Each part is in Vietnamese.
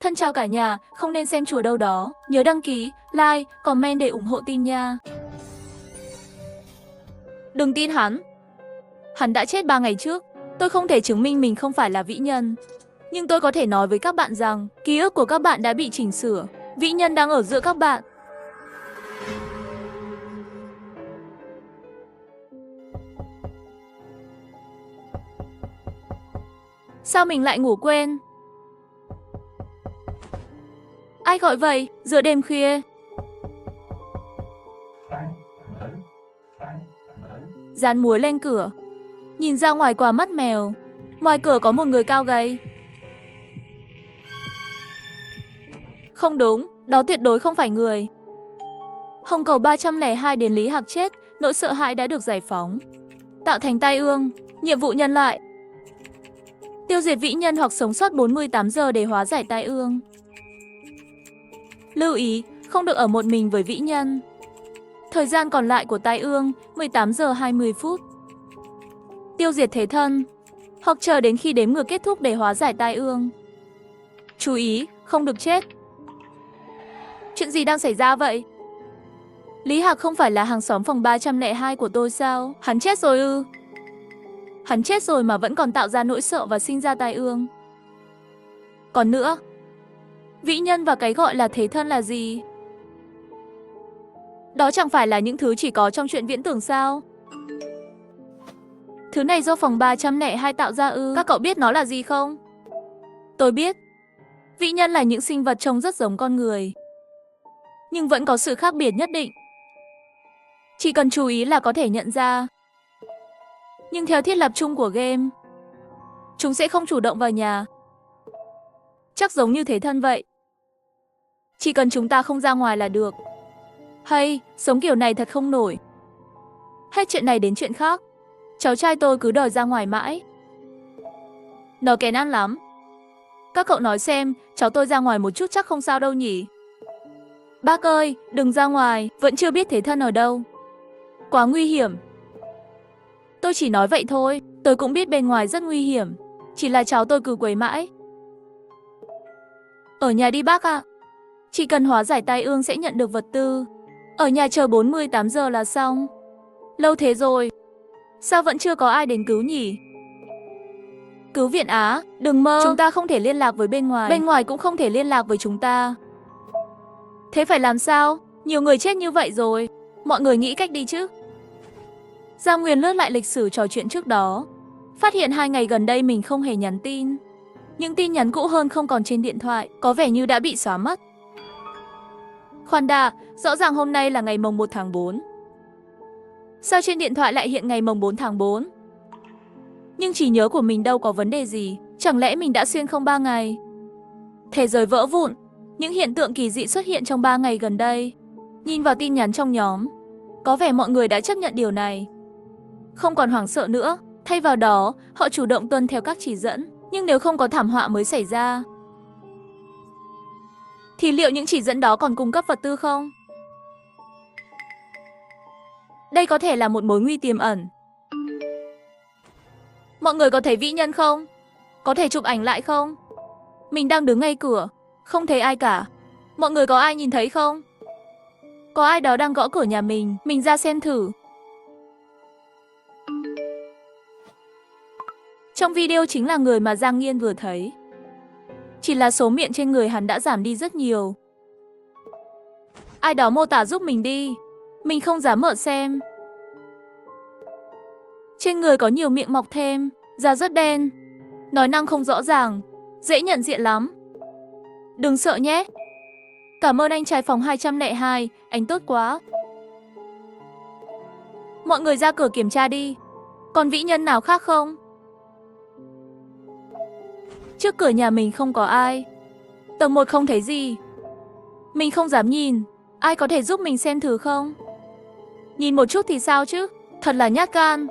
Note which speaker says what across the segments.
Speaker 1: Thân chào cả nhà, không nên xem chùa đâu đó. Nhớ đăng ký, like, comment để ủng hộ tin nha. Đừng tin hắn. Hắn đã chết 3 ngày trước. Tôi không thể chứng minh mình không phải là vĩ nhân. Nhưng tôi có thể nói với các bạn rằng ký ức của các bạn đã bị chỉnh sửa. Vĩ nhân đang ở giữa các bạn. Sao mình lại ngủ quên? Ai gọi vậy? Giữa đêm khuya. Dán muối lên cửa. Nhìn ra ngoài qua mắt mèo. Ngoài cửa có một người cao gầy. Không đúng, đó tuyệt đối không phải người. Hồng cầu 302 đến Lý Hạc chết, nỗi sợ hãi đã được giải phóng. Tạo thành tai ương, nhiệm vụ nhân loại. Tiêu diệt vĩ nhân hoặc sống sót 48 giờ để hóa giải tai ương. Lưu ý, không được ở một mình với vĩ nhân. Thời gian còn lại của tai ương, 18 giờ 20 phút. Tiêu diệt thế thân, hoặc chờ đến khi đếm ngược kết thúc để hóa giải tai ương. Chú ý, không được chết. Chuyện gì đang xảy ra vậy? Lý Hạc không phải là hàng xóm phòng 302 của tôi sao? Hắn chết rồi ư? Hắn chết rồi mà vẫn còn tạo ra nỗi sợ và sinh ra tai ương. Còn nữa, vĩ nhân và cái gọi là thế thân là gì? Đó chẳng phải là những thứ chỉ có trong chuyện viễn tưởng sao? Thứ này do phòng 302 tạo ra ư? Các cậu biết nó là gì không? Tôi biết. Vĩ nhân là những sinh vật trông rất giống con người, nhưng vẫn có sự khác biệt nhất định. Chỉ cần chú ý là có thể nhận ra. Nhưng theo thiết lập chung của game, chúng sẽ không chủ động vào nhà. Chắc giống như thế thân vậy. Chỉ cần chúng ta không ra ngoài là được. Hay, sống kiểu này thật không nổi. Hết chuyện này đến chuyện khác. Cháu trai tôi cứ đòi ra ngoài mãi. Nó kén ăn lắm. Các cậu nói xem, cháu tôi ra ngoài một chút chắc không sao đâu nhỉ? Bác ơi, đừng ra ngoài, vẫn chưa biết thế thân ở đâu. Quá nguy hiểm. Tôi chỉ nói vậy thôi, tôi cũng biết bên ngoài rất nguy hiểm. Chỉ là cháu tôi cứ quấy mãi. Ở nhà đi bác ạ. Chỉ cần hóa giải tai ương sẽ nhận được vật tư. Ở nhà chờ 48 giờ là xong. Lâu thế rồi, sao vẫn chưa có ai đến cứu nhỉ? Cứu viện á, đừng mơ. Chúng ta không thể liên lạc với bên ngoài. Bên ngoài cũng không thể liên lạc với chúng ta. Thế phải làm sao? Nhiều người chết như vậy rồi. Mọi người nghĩ cách đi chứ. Giang Nguyên lướt lại lịch sử trò chuyện trước đó. Phát hiện 2 ngày gần đây mình không hề nhắn tin. Những tin nhắn cũ hơn không còn trên điện thoại, có vẻ như đã bị xóa mất. Khoan đã, rõ ràng hôm nay là ngày mồng 1 tháng 4. Sao trên điện thoại lại hiện ngày mồng 4 tháng 4? Nhưng trí nhớ của mình đâu có vấn đề gì. Chẳng lẽ mình đã xuyên không 3 ngày? Thế giới vỡ vụn. Những hiện tượng kỳ dị xuất hiện trong 3 ngày gần đây. Nhìn vào tin nhắn trong nhóm, có vẻ mọi người đã chấp nhận điều này. Không còn hoảng sợ nữa. Thay vào đó, họ chủ động tuân theo các chỉ dẫn. Nhưng nếu không có thảm họa mới xảy ra, thì liệu những chỉ dẫn đó còn cung cấp vật tư không? Đây có thể là một mối nguy tiềm ẩn. Mọi người có thấy vĩ nhân không? Có thể chụp ảnh lại không? Mình đang đứng ngay cửa, không thấy ai cả. Mọi người có ai nhìn thấy không? Có ai đó đang gõ cửa nhà mình ra xem thử. Trong video chính là người mà Giang Nghiên vừa thấy. Chỉ là số miệng trên người hắn đã giảm đi rất nhiều. Ai đó mô tả giúp mình đi. Mình không dám mở xem. Trên người có nhiều miệng mọc thêm, da rất đen. Nói năng không rõ ràng, dễ nhận diện lắm. Đừng sợ nhé. Cảm ơn anh trai phòng 202, anh tốt quá. Mọi người ra cửa kiểm tra đi. Còn vĩ nhân nào khác không? Trước cửa nhà mình không có ai. Tầng 1 không thấy gì. Mình không dám nhìn. Ai có thể giúp mình xem thử không? Nhìn một chút thì sao chứ? Thật là nhát gan.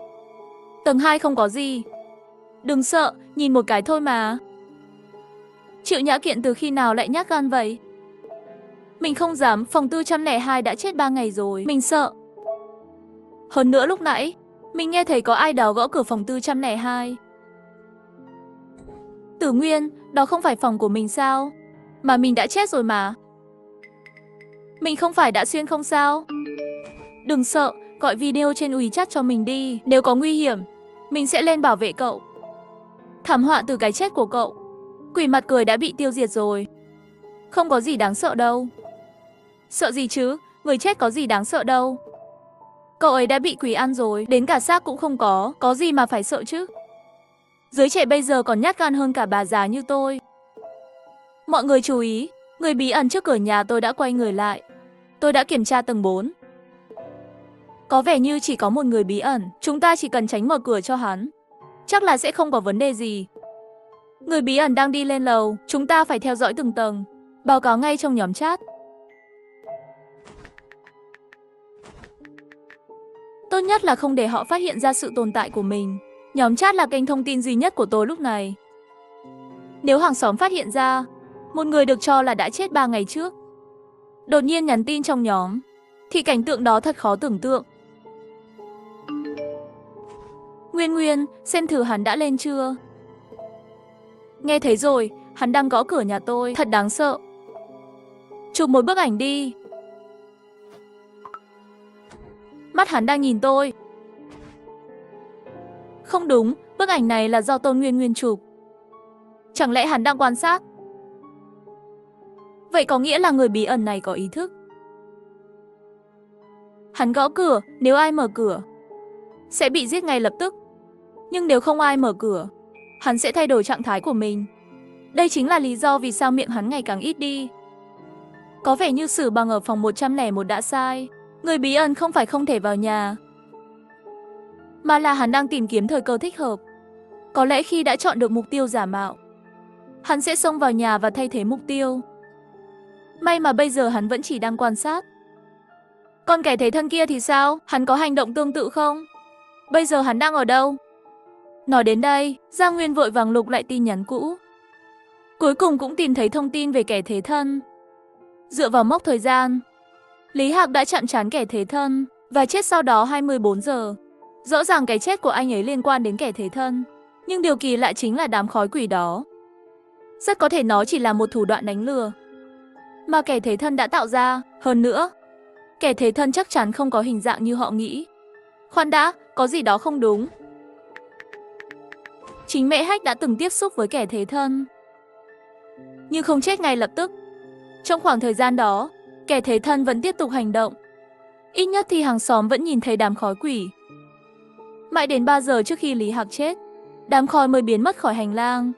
Speaker 1: Tầng 2 không có gì. Đừng sợ, nhìn một cái thôi mà. Triệu Nhã Kiện từ khi nào lại nhát gan vậy? Mình không dám, phòng 402 đã chết 3 ngày rồi. Mình sợ. Hơn nữa lúc nãy, mình nghe thấy có ai đó gõ cửa phòng 402. Tử Nguyên, đó không phải phòng của mình sao? Mà mình đã chết rồi mà. Mình không phải đã xuyên không sao? Đừng sợ, gọi video trên WeChat cho mình đi. Nếu có nguy hiểm, mình sẽ lên bảo vệ cậu. Thảm họa từ cái chết của cậu. Quỷ mặt cười đã bị tiêu diệt rồi. Không có gì đáng sợ đâu. Sợ gì chứ, người chết có gì đáng sợ đâu. Cậu ấy đã bị quỷ ăn rồi, đến cả xác cũng không có gì mà phải sợ chứ. Giới trẻ bây giờ còn nhát gan hơn cả bà già như tôi. Mọi người chú ý, người bí ẩn trước cửa nhà tôi đã quay người lại. Tôi đã kiểm tra tầng 4. Có vẻ như chỉ có một người bí ẩn, chúng ta chỉ cần tránh mở cửa cho hắn. Chắc là sẽ không có vấn đề gì. Người bí ẩn đang đi lên lầu, chúng ta phải theo dõi từng tầng. Báo cáo ngay trong nhóm chat. Tốt nhất là không để họ phát hiện ra sự tồn tại của mình. Nhóm chat là kênh thông tin duy nhất của tôi lúc này. Nếu hàng xóm phát hiện ra, một người được cho là đã chết 3 ngày trước, đột nhiên nhắn tin trong nhóm, thì cảnh tượng đó thật khó tưởng tượng. Nguyên, xem thử hắn đã lên chưa? Nghe thấy rồi, hắn đang gõ cửa nhà tôi, thật đáng sợ. Chụp một bức ảnh đi. Mắt hắn đang nhìn tôi. Không đúng, bức ảnh này là do Tôn Nguyên chụp. Chẳng lẽ hắn đang quan sát? Vậy có nghĩa là người bí ẩn này có ý thức. Hắn gõ cửa, nếu ai mở cửa sẽ bị giết ngay lập tức. Nhưng nếu không ai mở cửa, hắn sẽ thay đổi trạng thái của mình. Đây chính là lý do vì sao miệng hắn ngày càng ít đi. Có vẻ như Sử Bằng ở phòng 101 đã sai. Người bí ẩn không phải không thể vào nhà, mà là hắn đang tìm kiếm thời cơ thích hợp. Có lẽ khi đã chọn được mục tiêu giả mạo, hắn sẽ xông vào nhà và thay thế mục tiêu. May mà bây giờ hắn vẫn chỉ đang quan sát. Còn kẻ thế thân kia thì sao? Hắn có hành động tương tự không? Bây giờ hắn đang ở đâu? Nói đến đây, Giang Nguyên vội vàng lục lại tin nhắn cũ. Cuối cùng cũng tìm thấy thông tin về kẻ thế thân. Dựa vào mốc thời gian, Lý Hạc đã chặn trán kẻ thế thân và chết sau đó 24 giờ. Rõ ràng cái chết của anh ấy liên quan đến kẻ thế thân, nhưng điều kỳ lạ chính là đám khói quỷ đó. Rất có thể nó chỉ là một thủ đoạn đánh lừa mà kẻ thế thân đã tạo ra. Hơn nữa, kẻ thế thân chắc chắn không có hình dạng như họ nghĩ. Khoan đã, có gì đó không đúng. Chính Mễ Hách đã từng tiếp xúc với kẻ thế thân, nhưng không chết ngay lập tức. Trong khoảng thời gian đó, kẻ thế thân vẫn tiếp tục hành động. Ít nhất thì hàng xóm vẫn nhìn thấy đám khói quỷ. Mãi đến 3 giờ trước khi Lý Hạc chết, đám khói mới biến mất khỏi hành lang.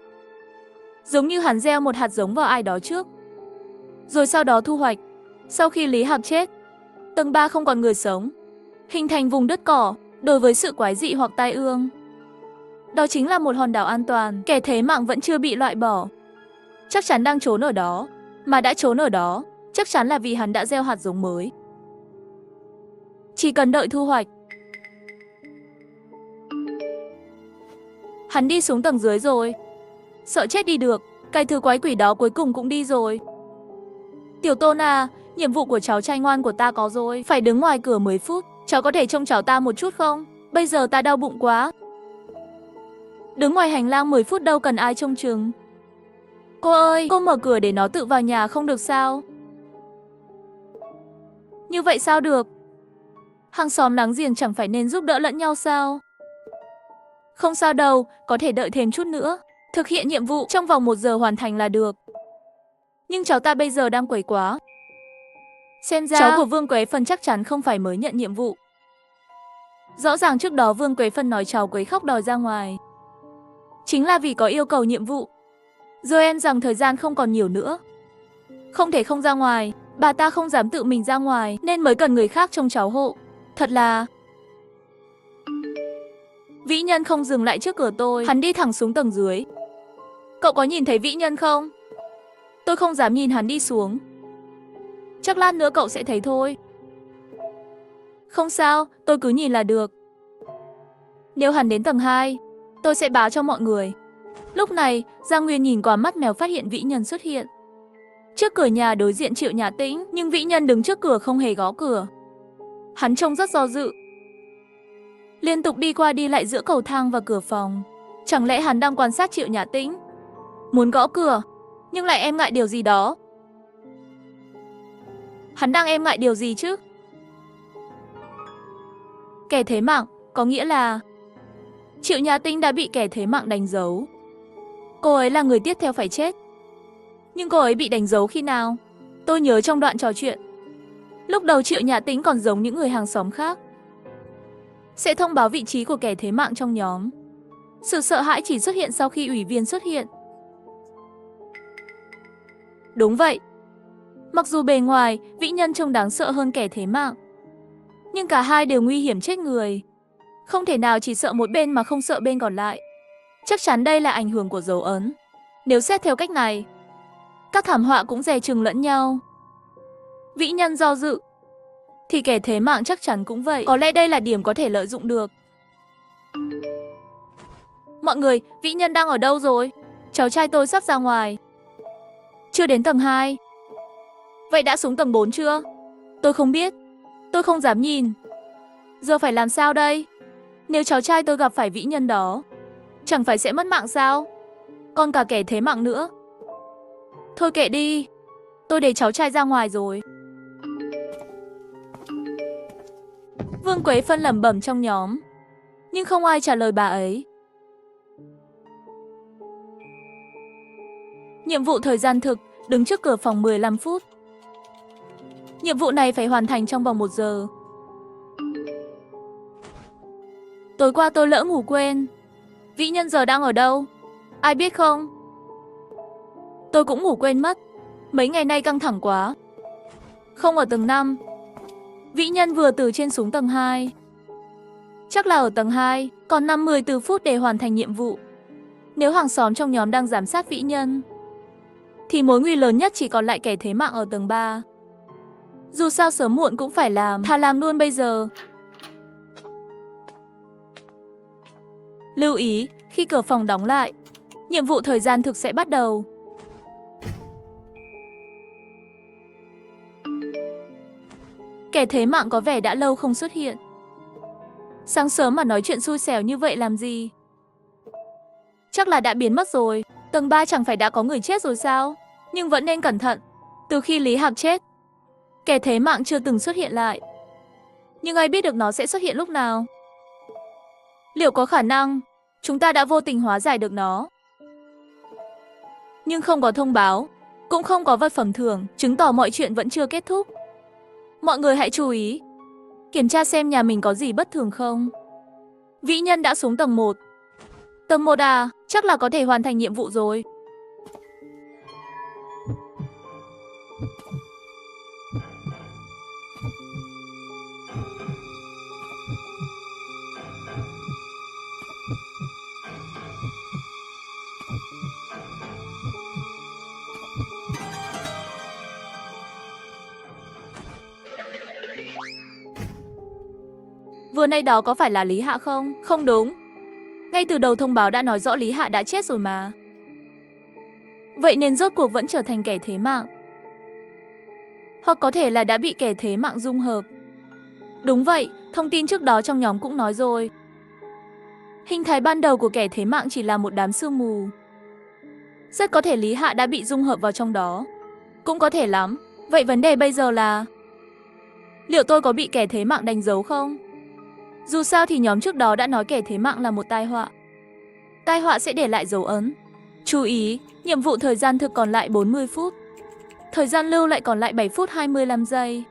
Speaker 1: Giống như hắn gieo một hạt giống vào ai đó trước, rồi sau đó thu hoạch. Sau khi Lý Hạc chết, tầng 3 không còn người sống, hình thành vùng đất cỏ. Đối với sự quái dị hoặc tai ương, đó chính là một hòn đảo an toàn. Kẻ thế mạng vẫn chưa bị loại bỏ, chắc chắn đang trốn ở đó. Mà đã trốn ở đó, chắc chắn là vì hắn đã gieo hạt giống mới. Chỉ cần đợi thu hoạch. Hắn đi xuống tầng dưới rồi. Sợ chết đi được, cái thứ quái quỷ đó cuối cùng cũng đi rồi. Tiểu Tôn à, nhiệm vụ của cháu trai ngoan của ta có rồi. Phải đứng ngoài cửa 10 phút, cháu có thể trông cháu ta một chút không? Bây giờ ta đau bụng quá. Đứng ngoài hành lang 10 phút đâu cần ai trông chừng. Cô ơi, cô mở cửa để nó tự vào nhà không được sao? Như vậy sao được? Hàng xóm láng giềng chẳng phải nên giúp đỡ lẫn nhau sao? Không sao đâu, có thể đợi thêm chút nữa. Thực hiện nhiệm vụ trong vòng 1 giờ hoàn thành là được. Nhưng cháu ta bây giờ đang quấy quá. Xem ra cháu của Vương Quế Phân chắc chắn không phải mới nhận nhiệm vụ. Rõ ràng trước đó Vương Quế Phân nói cháu quấy khóc đòi ra ngoài, chính là vì có yêu cầu nhiệm vụ. Rồi em rằng thời gian không còn nhiều nữa, không thể không ra ngoài. Bà ta không dám tự mình ra ngoài nên mới cần người khác trông cháu hộ. Thật là... Vĩ Nhân không dừng lại trước cửa tôi, hắn đi thẳng xuống tầng dưới. Cậu có nhìn thấy Vĩ Nhân không? Tôi không dám nhìn hắn đi xuống. Chắc lát nữa cậu sẽ thấy thôi. Không sao, tôi cứ nhìn là được. Nếu hắn đến tầng 2, tôi sẽ báo cho mọi người. Lúc này, Giang Nguyên nhìn qua mắt mèo phát hiện Vĩ Nhân xuất hiện. Trước cửa nhà đối diện Triệu Nhã Tĩnh, nhưng Vĩ Nhân đứng trước cửa không hề gõ cửa. Hắn trông rất do dự, liên tục đi qua đi lại giữa cầu thang và cửa phòng. Chẳng lẽ hắn đang quan sát Triệu Nhã Tĩnh, muốn gõ cửa? Nhưng lại em ngại điều gì đó. Hắn đang em ngại điều gì chứ? Kẻ thế mạng, có nghĩa là Triệu Nhã Tĩnh đã bị kẻ thế mạng đánh dấu. Cô ấy là người tiếp theo phải chết. Nhưng cô ấy bị đánh dấu khi nào? Tôi nhớ trong đoạn trò chuyện, lúc đầu Triệu Nhã Tĩnh còn giống những người hàng xóm khác, sẽ thông báo vị trí của kẻ thế mạng trong nhóm. Sự sợ hãi chỉ xuất hiện sau khi ủy viên xuất hiện. Đúng vậy. Mặc dù bề ngoài, Vĩ Nhân trông đáng sợ hơn kẻ thế mạng, nhưng cả hai đều nguy hiểm chết người. Không thể nào chỉ sợ một bên mà không sợ bên còn lại. Chắc chắn đây là ảnh hưởng của dấu ấn. Nếu xét theo cách này, các thảm họa cũng dè chừng lẫn nhau. Vĩ Nhân do dự, thì kẻ thế mạng chắc chắn cũng vậy. Có lẽ đây là điểm có thể lợi dụng được. Mọi người, Vĩ Nhân đang ở đâu rồi? Cháu trai tôi sắp ra ngoài. Chưa đến tầng 2. Vậy đã xuống tầng 4 chưa? Tôi không biết. Tôi không dám nhìn. Giờ phải làm sao đây? Nếu cháu trai tôi gặp phải Vĩ Nhân đó, chẳng phải sẽ mất mạng sao? Còn cả kẻ thế mạng nữa. Thôi kệ đi. Tôi để cháu trai ra ngoài rồi. Vương Quế Phân lẩm bẩm trong nhóm, nhưng không ai trả lời bà ấy. Nhiệm vụ thời gian thực, đứng trước cửa phòng 15 phút. Nhiệm vụ này phải hoàn thành trong vòng 1 giờ. Tối qua tôi lỡ ngủ quên. Vĩ Nhân giờ đang ở đâu? Ai biết không? Tôi cũng ngủ quên mất. Mấy ngày nay căng thẳng quá. Không ở tầng 5. Vĩ Nhân vừa từ trên xuống tầng 2. Chắc là ở tầng 2, còn 5-10 phút để hoàn thành nhiệm vụ. Nếu hàng xóm trong nhóm đang giám sát Vĩ Nhân, thì mối nguy lớn nhất chỉ còn lại kẻ thế mạng ở tầng 3. Dù sao sớm muộn cũng phải làm, thà làm luôn bây giờ. Lưu ý, khi cửa phòng đóng lại, nhiệm vụ thời gian thực sẽ bắt đầu. Kẻ thế mạng có vẻ đã lâu không xuất hiện. Sáng sớm mà nói chuyện xui xẻo như vậy làm gì? Chắc là đã biến mất rồi. Tầng 3 chẳng phải đã có người chết rồi sao? Nhưng vẫn nên cẩn thận. Từ khi Lý Hạc chết, kẻ thế mạng chưa từng xuất hiện lại. Nhưng ai biết được nó sẽ xuất hiện lúc nào? Liệu có khả năng chúng ta đã vô tình hóa giải được nó? Nhưng không có thông báo, cũng không có vật phẩm thưởng, chứng tỏ mọi chuyện vẫn chưa kết thúc. Mọi người hãy chú ý, kiểm tra xem nhà mình có gì bất thường không. Vĩ Nhân đã xuống tầng 1. Tầng 1 à, chắc là có thể hoàn thành nhiệm vụ rồi. Vừa nay đó có phải là Lý Hạ không? Không đúng. Ngay từ đầu thông báo đã nói rõ Lý Hạ đã chết rồi mà. Vậy nên rốt cuộc vẫn trở thành kẻ thế mạng. Hoặc có thể là đã bị kẻ thế mạng dung hợp. Đúng vậy, thông tin trước đó trong nhóm cũng nói rồi. Hình thái ban đầu của kẻ thế mạng chỉ là một đám sương mù. Rất có thể Lý Hạ đã bị dung hợp vào trong đó. Cũng có thể lắm. Vậy vấn đề bây giờ là liệu tôi có bị kẻ thế mạng đánh dấu không? Dù sao thì nhóm trước đó đã nói kẻ thế mạng là một tai họa. Tai họa sẽ để lại dấu ấn. Chú ý, nhiệm vụ thời gian thực còn lại 40 phút. Thời gian lưu lại còn lại 7 phút 25 giây.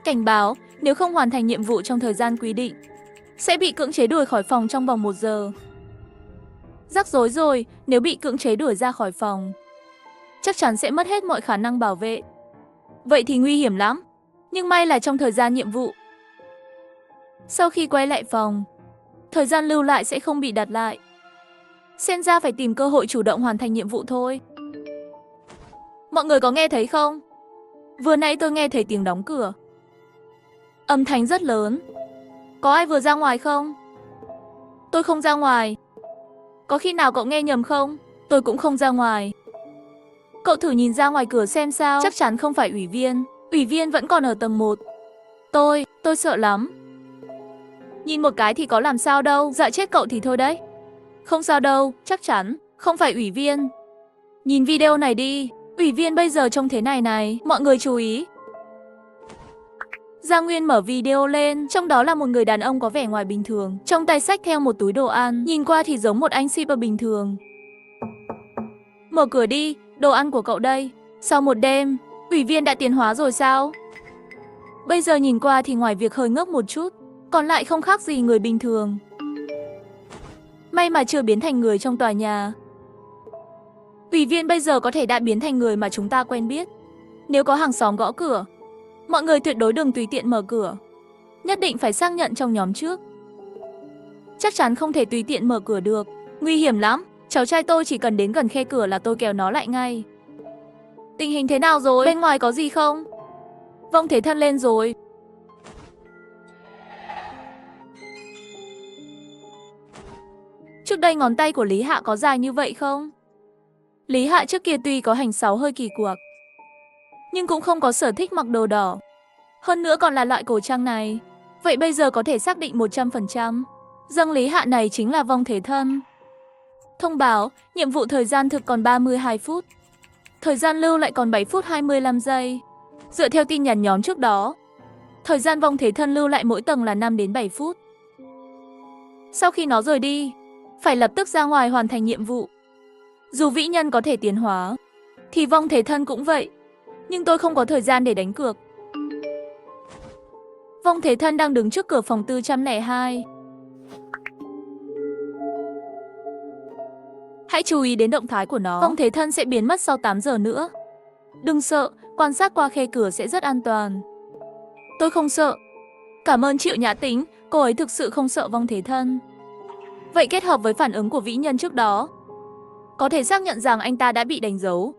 Speaker 1: Cảnh báo, nếu không hoàn thành nhiệm vụ trong thời gian quy định, sẽ bị cưỡng chế đuổi khỏi phòng trong vòng 1 giờ. Rắc rối rồi, nếu bị cưỡng chế đuổi ra khỏi phòng, chắc chắn sẽ mất hết mọi khả năng bảo vệ. Vậy thì nguy hiểm lắm. Nhưng may là trong thời gian nhiệm vụ. Sau khi quay lại phòng, thời gian lưu lại sẽ không bị đặt lại. Xem ra phải tìm cơ hội chủ động hoàn thành nhiệm vụ thôi. Mọi người có nghe thấy không? Vừa nãy tôi nghe thấy tiếng đóng cửa. Âm thanh rất lớn. Có ai vừa ra ngoài không? Tôi không ra ngoài. Có khi nào cậu nghe nhầm không? Tôi cũng không ra ngoài. Cậu thử nhìn ra ngoài cửa xem sao. Chắc chắn không phải ủy viên. Ủy viên vẫn còn ở tầng 1. Tôi sợ lắm. Nhìn một cái thì có làm sao đâu. Dọa chết cậu thì thôi đấy. Không sao đâu, chắc chắn không phải ủy viên. Nhìn video này đi, ủy viên bây giờ trông thế này này, mọi người chú ý. Giang Nguyên mở video lên, trong đó là một người đàn ông có vẻ ngoài bình thường, trong tay xách theo một túi đồ ăn, nhìn qua thì giống một anh shipper bình thường. Mở cửa đi, đồ ăn của cậu đây. Sau một đêm, ủy viên đã tiến hóa rồi sao? Bây giờ nhìn qua thì ngoài việc hơi ngốc một chút, còn lại không khác gì người bình thường. May mà chưa biến thành người trong tòa nhà. Ủy viên bây giờ có thể đã biến thành người mà chúng ta quen biết. Nếu có hàng xóm gõ cửa, mọi người tuyệt đối đừng tùy tiện mở cửa. Nhất định phải xác nhận trong nhóm trước. Chắc chắn không thể tùy tiện mở cửa được. Nguy hiểm lắm. Cháu trai tôi chỉ cần đến gần khe cửa là tôi kéo nó lại ngay. Tình hình thế nào rồi? Bên ngoài có gì không? Vong Thế Thân lên rồi. Trước đây ngón tay của Lý Hạ có dài như vậy không? Lý Hạ trước kia tuy có hành sáu hơi kỳ quặc, nhưng cũng không có sở thích mặc đồ đỏ. Hơn nữa còn là loại cổ trang này. Vậy bây giờ có thể xác định 100% rằng Lý Hạ này chính là Vong Thế Thân. Thông báo, nhiệm vụ thời gian thực còn 32 phút. Thời gian lưu lại còn 7 phút 25 giây. Dựa theo tin nhắn nhóm trước đó, thời gian Vong Thế Thân lưu lại mỗi tầng là 5 đến 7 phút. Sau khi nó rời đi, phải lập tức ra ngoài hoàn thành nhiệm vụ. Dù vĩ nhân có thể tiến hóa, thì Vong Thế Thân cũng vậy. Nhưng tôi không có thời gian để đánh cược. Vong Thế Thân đang đứng trước cửa phòng 402. Hãy chú ý đến động thái của nó. Vong Thế Thân sẽ biến mất sau 8 giờ nữa. Đừng sợ, quan sát qua khe cửa sẽ rất an toàn. Tôi không sợ. Cảm ơn Triệu Nhã Tĩnh, cô ấy thực sự không sợ Vong Thế Thân. Vậy kết hợp với phản ứng của vĩ nhân trước đó, có thể xác nhận rằng anh ta đã bị đánh dấu.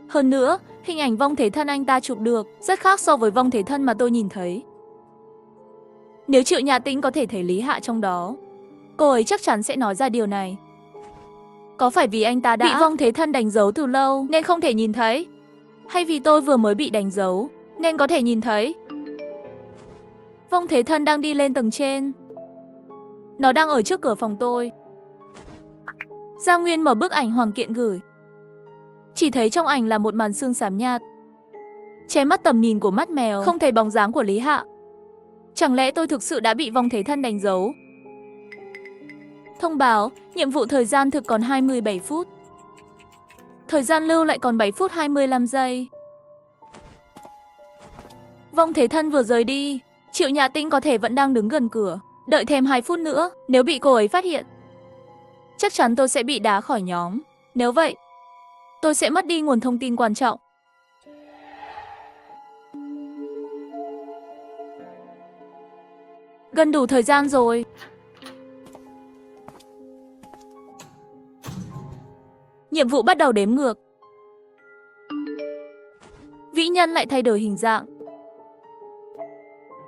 Speaker 1: Hơn nữa, hình ảnh Vong Thế Thân anh ta chụp được rất khác so với Vong Thế Thân mà tôi nhìn thấy. Nếu Triệu Nhã Tĩnh có thể thấy Lý Hạ trong đó, cô ấy chắc chắn sẽ nói ra điều này. Có phải vì anh ta đã bị Vong Thế Thân đánh dấu từ lâu nên không thể nhìn thấy? Hay vì tôi vừa mới bị đánh dấu nên có thể nhìn thấy? Vong Thế Thân đang đi lên tầng trên. Nó đang ở trước cửa phòng tôi. Giang Nguyên mở bức ảnh Hoàng Kiện gửi. Chỉ thấy trong ảnh là một màn sương xám nhạt, che mất tầm nhìn của mắt mèo, không thấy bóng dáng của Lý Hạ. Chẳng lẽ tôi thực sự đã bị Vong Thế Thân đánh dấu? Thông báo, nhiệm vụ thời gian thực còn 27 phút. Thời gian lưu lại còn 7 phút 25 giây. Vong Thế Thân vừa rời đi, Triệu Nhã Tĩnh có thể vẫn đang đứng gần cửa. Đợi thêm 2 phút nữa, nếu bị cô ấy phát hiện, chắc chắn tôi sẽ bị đá khỏi nhóm. Nếu vậy, tôi sẽ mất đi nguồn thông tin quan trọng. Gần đủ thời gian rồi. Nhiệm vụ bắt đầu đếm ngược. Vĩ nhân lại thay đổi hình dạng,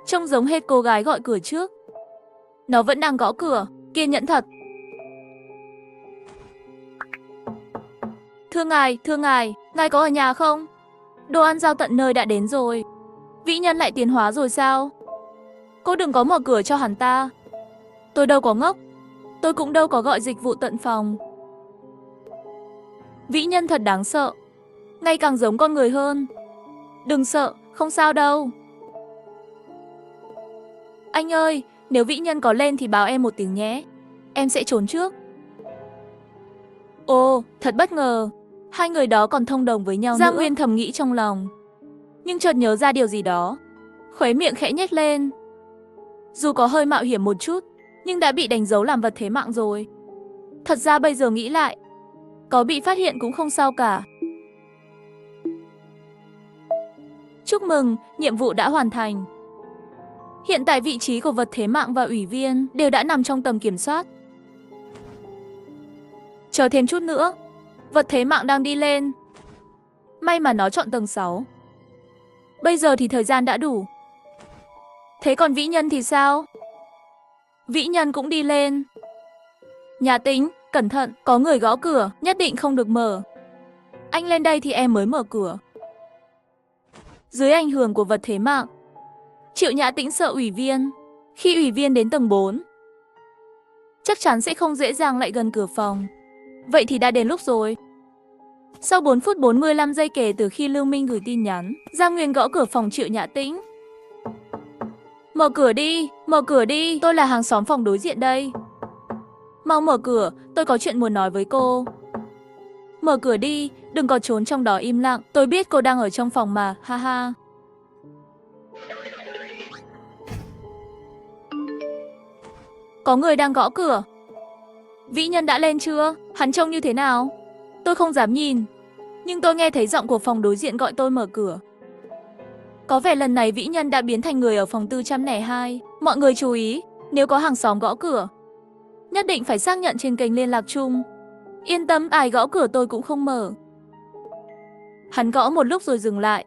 Speaker 1: trông giống hệt cô gái gọi cửa trước. Nó vẫn đang gõ cửa, kiên nhẫn thật. Thưa ngài có ở nhà không? Đồ ăn giao tận nơi đã đến rồi. Vĩ nhân lại tiến hóa rồi sao? Cô đừng có mở cửa cho hắn ta. Tôi đâu có ngốc. Tôi cũng đâu có gọi dịch vụ tận phòng. Vĩ nhân thật đáng sợ, ngày càng giống con người hơn. Đừng sợ, không sao đâu. Anh ơi, nếu vĩ nhân có lên thì báo em một tiếng nhé. Em sẽ trốn trước. Ồ, thật bất ngờ. Hai người đó còn thông đồng với nhau nữa. Giang Nguyên thầm nghĩ trong lòng, nhưng chợt nhớ ra điều gì đó, khóe miệng khẽ nhếch lên. Dù có hơi mạo hiểm một chút, nhưng đã bị đánh dấu làm vật thế mạng rồi. Thật ra bây giờ nghĩ lại, có bị phát hiện cũng không sao cả. Chúc mừng, nhiệm vụ đã hoàn thành. Hiện tại vị trí của vật thế mạng và ủy viên đều đã nằm trong tầm kiểm soát. Chờ thêm chút nữa, vật thế mạng đang đi lên. May mà nó chọn tầng 6. Bây giờ thì thời gian đã đủ. Thế còn vĩ nhân thì sao? Vĩ nhân cũng đi lên. Nhã Tĩnh, cẩn thận, có người gõ cửa, nhất định không được mở. Anh lên đây thì em mới mở cửa. Dưới ảnh hưởng của vật thế mạng, Triệu Nhã Tĩnh sợ ủy viên. Khi ủy viên đến tầng 4, chắc chắn sẽ không dễ dàng lại gần cửa phòng. Vậy thì đã đến lúc rồi. Sau 4 phút 45 giây kể từ khi Lưu Minh gửi tin nhắn, Giang Nguyên gõ cửa phòng Triệu Nhã Tĩnh. Mở cửa đi, tôi là hàng xóm phòng đối diện đây. Mau mở cửa, tôi có chuyện muốn nói với cô. Mở cửa đi, đừng có trốn trong đó im lặng, tôi biết cô đang ở trong phòng mà, ha ha. Có người đang gõ cửa. Vĩ Nhân đã lên chưa? Hắn trông như thế nào? Tôi không dám nhìn, nhưng tôi nghe thấy giọng của phòng đối diện gọi tôi mở cửa. Có vẻ lần này Vĩ Nhân đã biến thành người ở phòng 402. Mọi người chú ý, nếu có hàng xóm gõ cửa, nhất định phải xác nhận trên kênh liên lạc chung. Yên tâm, ai gõ cửa tôi cũng không mở. Hắn gõ một lúc rồi dừng lại.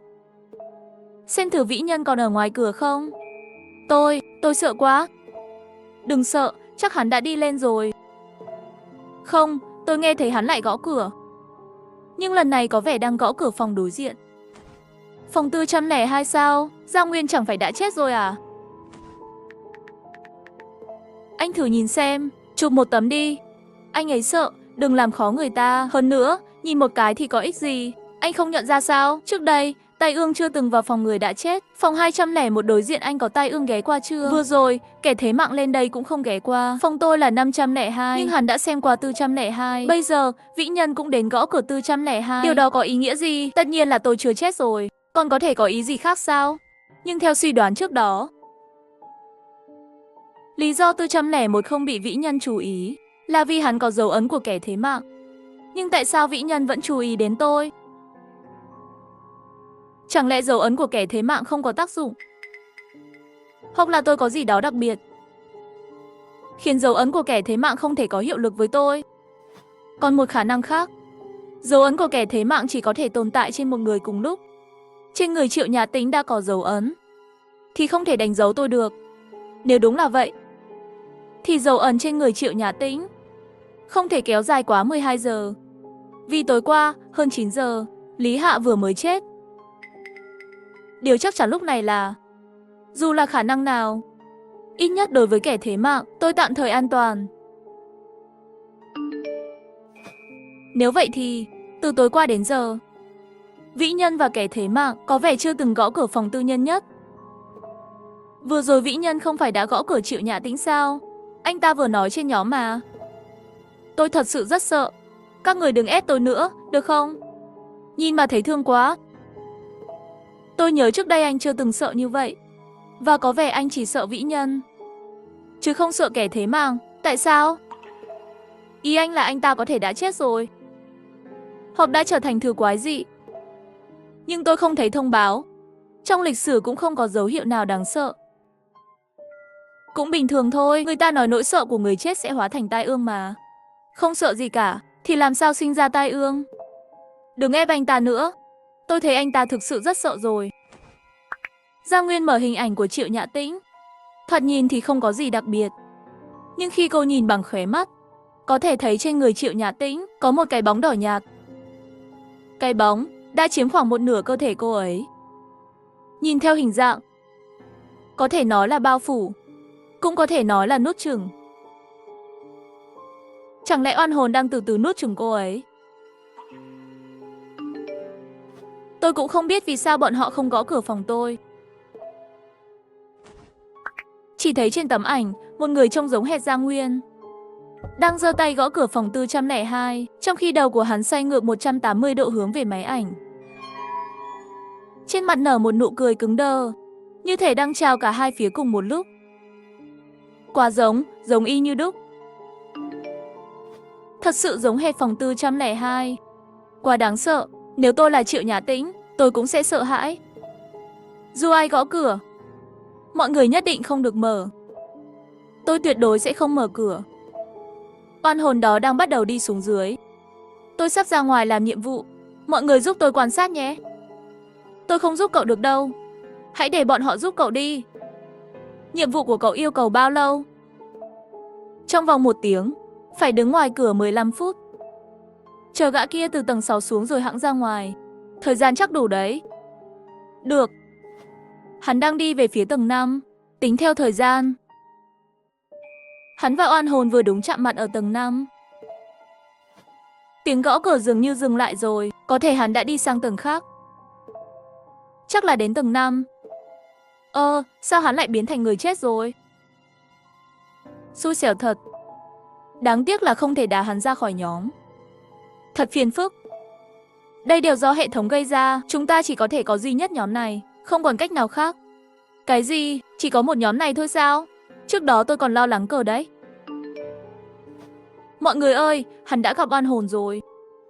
Speaker 1: Xem thử Vĩ Nhân còn ở ngoài cửa không? Tôi sợ quá. Đừng sợ, chắc hắn đã đi lên rồi. Không, tôi nghe thấy hắn lại gõ cửa. Nhưng lần này có vẻ đang gõ cửa phòng đối diện. Phòng 402 sao? Giang Nguyên chẳng phải đã chết rồi à? Anh thử nhìn xem, chụp một tấm đi. Anh ấy sợ, đừng làm khó người ta. Hơn nữa, nhìn một cái thì có ích gì? Anh không nhận ra sao? Trước đây, Tai Ương chưa từng vào phòng người đã chết. Phòng 201 đối diện anh có Tai Ương ghé qua chưa? Vừa rồi, kẻ thế mạng lên đây cũng không ghé qua. Phòng tôi là 502, nhưng hắn đã xem qua 402. Bây giờ, Vĩ Nhân cũng đến gõ cửa 402. Điều đó có ý nghĩa gì? Tất nhiên là tôi chưa chết rồi. Còn có thể có ý gì khác sao? Nhưng theo suy đoán trước đó, lý do 401 không bị Vĩ Nhân chú ý là vì hắn có dấu ấn của kẻ thế mạng. Nhưng tại sao Vĩ Nhân vẫn chú ý đến tôi? Chẳng lẽ dấu ấn của kẻ thế mạng không có tác dụng? Hoặc là tôi có gì đó đặc biệt khiến dấu ấn của kẻ thế mạng không thể có hiệu lực với tôi? Còn một khả năng khác, dấu ấn của kẻ thế mạng chỉ có thể tồn tại trên một người cùng lúc. Trên người Triệu Nhã Tĩnh đã có dấu ấn, thì không thể đánh dấu tôi được. Nếu đúng là vậy, thì dấu ấn trên người Triệu Nhã Tĩnh không thể kéo dài quá 12 giờ. Vì tối qua, hơn 9 giờ, Lý Hạ vừa mới chết. Điều chắc chắn lúc này là, dù là khả năng nào, ít nhất đối với kẻ thế mạng, tôi tạm thời an toàn. Nếu vậy thì, từ tối qua đến giờ, Vĩ Nhân và kẻ thế mạng có vẻ chưa từng gõ cửa phòng tư nhân nhất. Vừa rồi Vĩ Nhân không phải đã gõ cửa Triệu Nhã Tĩnh sao? Anh ta vừa nói trên nhóm mà. Tôi thật sự rất sợ. Các người đừng ép tôi nữa, được không? Nhìn mà thấy thương quá. Tôi nhớ trước đây anh chưa từng sợ như vậy. Và có vẻ anh chỉ sợ Vĩ Nhân, chứ không sợ kẻ thế mạng. Tại sao? Ý anh là anh ta có thể đã chết rồi, hoặc đã trở thành thứ quái dị. Nhưng tôi không thấy thông báo. Trong lịch sử cũng không có dấu hiệu nào đáng sợ. Cũng bình thường thôi, người ta nói nỗi sợ của người chết sẽ hóa thành tai ương mà. Không sợ gì cả, thì làm sao sinh ra tai ương? Đừng ép anh ta nữa. Tôi thấy anh ta thực sự rất sợ rồi. Giang Nguyên mở hình ảnh của Triệu Nhã Tĩnh. Thoạt nhìn thì không có gì đặc biệt. Nhưng khi cô nhìn bằng khóe mắt, có thể thấy trên người Triệu Nhã Tĩnh có một cái bóng đỏ nhạt. Cái bóng đã chiếm khoảng một nửa cơ thể cô ấy. Nhìn theo hình dạng, có thể nói là bao phủ, cũng có thể nói là nuốt chửng. Chẳng lẽ oan hồn đang từ từ nuốt chửng cô ấy? Tôi cũng không biết vì sao bọn họ không gõ cửa phòng tôi. Chỉ thấy trên tấm ảnh, một người trông giống hệt Giang Nguyên đang giơ tay gõ cửa phòng 402, trong khi đầu của hắn xoay ngược 180 độ hướng về máy ảnh. Trên mặt nở một nụ cười cứng đơ, như thể đang chào cả hai phía cùng một lúc. Quá giống y như đúc. Thật sự giống hệt phòng 402. Quá đáng sợ, nếu tôi là Triệu Nhã Tĩnh, tôi cũng sẽ sợ hãi. Dù ai gõ cửa, mọi người nhất định không được mở. Tôi tuyệt đối sẽ không mở cửa. Oan hồn đó đang bắt đầu đi xuống dưới. Tôi sắp ra ngoài làm nhiệm vụ. Mọi người giúp tôi quan sát nhé. Tôi không giúp cậu được đâu. Hãy để bọn họ giúp cậu đi. Nhiệm vụ của cậu yêu cầu bao lâu? Trong vòng 1 tiếng. Phải đứng ngoài cửa 15 phút. Chờ gã kia từ tầng 6 xuống rồi hẵng ra ngoài. Thời gian chắc đủ đấy. Được. Hắn đang đi về phía tầng 5. Tính theo thời gian, hắn và oan hồn vừa đúng chạm mặt ở tầng 5. Tiếng gõ cửa dường như dừng lại rồi, có thể hắn đã đi sang tầng khác. Chắc là đến tầng 5. Sao hắn lại biến thành người chết rồi? Xui xẻo thật. Đáng tiếc là không thể đá hắn ra khỏi nhóm. Thật phiền phức. Đây đều do hệ thống gây ra, chúng ta chỉ có thể có duy nhất nhóm này, không còn cách nào khác. Cái gì? Chỉ có một nhóm này thôi sao? Trước đó tôi còn lo lắng cờ đấy. Mọi người ơi, hắn đã gặp oan hồn rồi.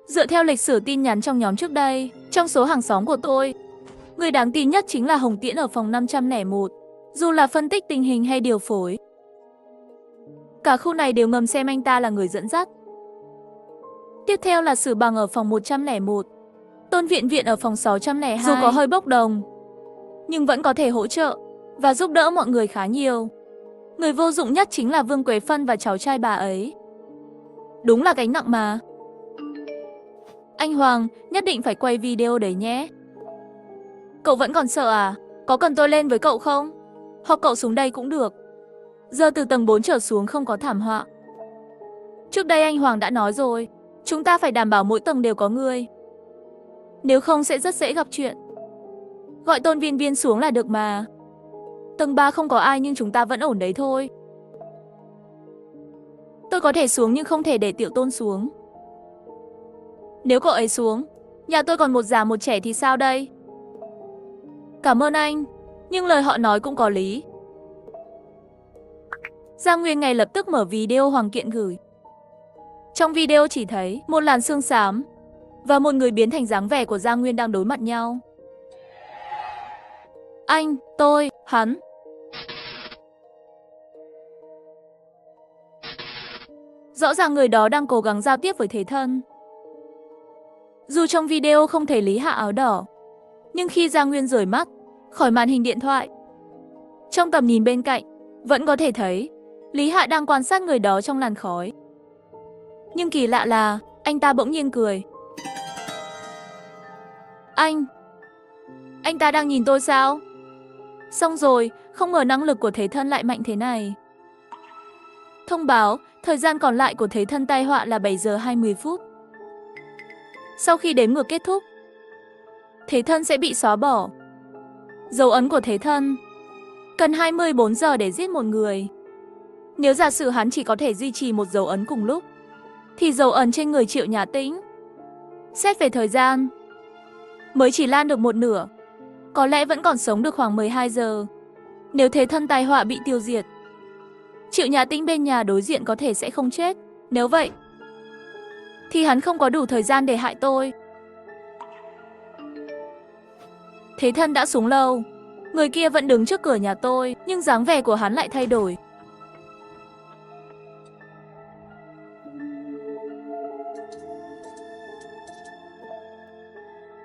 Speaker 1: Dựa theo lịch sử tin nhắn trong nhóm trước đây, trong số hàng xóm của tôi, người đáng tin nhất chính là Hồng Tiễn ở phòng 501. Dù là phân tích tình hình hay điều phối, cả khu này đều ngầm xem anh ta là người dẫn dắt. Tiếp theo là Sử Bằng ở phòng 101, Tôn Viện Viện ở phòng 602. Dù có hơi bốc đồng, nhưng vẫn có thể hỗ trợ và giúp đỡ mọi người khá nhiều. Người vô dụng nhất chính là Vương Quế Phân và cháu trai bà ấy. Đúng là gánh nặng mà. Anh Hoàng, nhất định phải quay video đấy nhé. Cậu vẫn còn sợ à? Có cần tôi lên với cậu không? Hoặc cậu xuống đây cũng được. Giờ từ tầng 4 trở xuống không có thảm họa. Trước đây anh Hoàng đã nói rồi, chúng ta phải đảm bảo mỗi tầng đều có người. Nếu không sẽ rất dễ gặp chuyện. Gọi Tôn Viên Viên xuống là được mà. Tầng 3 không có ai nhưng chúng ta vẫn ổn đấy thôi. Tôi có thể xuống nhưng không thể để Tiểu Tôn xuống. Nếu cậu ấy xuống, nhà tôi còn một già một trẻ thì sao đây? Cảm ơn anh, nhưng lời họ nói cũng có lý. Giang Nguyên ngay lập tức mở video Hoàng Kiện gửi. Trong video chỉ thấy một làn sương xám và một người biến thành dáng vẻ của Giang Nguyên đang đối mặt nhau. Anh, tôi, hắn. Rõ ràng người đó đang cố gắng giao tiếp với Thế Thân. Dù trong video không thấy Lý Hạ áo đỏ, nhưng khi Giang Nguyên rời mắt khỏi màn hình điện thoại, trong tầm nhìn bên cạnh vẫn có thể thấy Lý Hạ đang quan sát người đó trong làn khói. Nhưng kỳ lạ là anh ta bỗng nhiên cười. Anh ta đang nhìn tôi sao? Xong rồi, không ngờ năng lực của Thế Thân lại mạnh thế này. Thông báo, thời gian còn lại của Thế Thân tai họa là 7 giờ 20 phút. Sau khi đếm ngược kết thúc, Thế Thân sẽ bị xóa bỏ. Dấu ấn của Thế Thân cần 24 giờ để giết một người. Nếu giả sử hắn chỉ có thể duy trì một dấu ấn cùng lúc, thì dấu ấn trên người Triệu Nhã Tĩnh, xét về thời gian, mới chỉ lan được một nửa. Có lẽ vẫn còn sống được khoảng 12 giờ. Nếu Thế Thân tai họa bị tiêu diệt, Triệu Nhã Tĩnh bên nhà đối diện có thể sẽ không chết. Nếu vậy, thì hắn không có đủ thời gian để hại tôi. Thế Thân đã xuống lầu. Người kia vẫn đứng trước cửa nhà tôi, nhưng dáng vẻ của hắn lại thay đổi.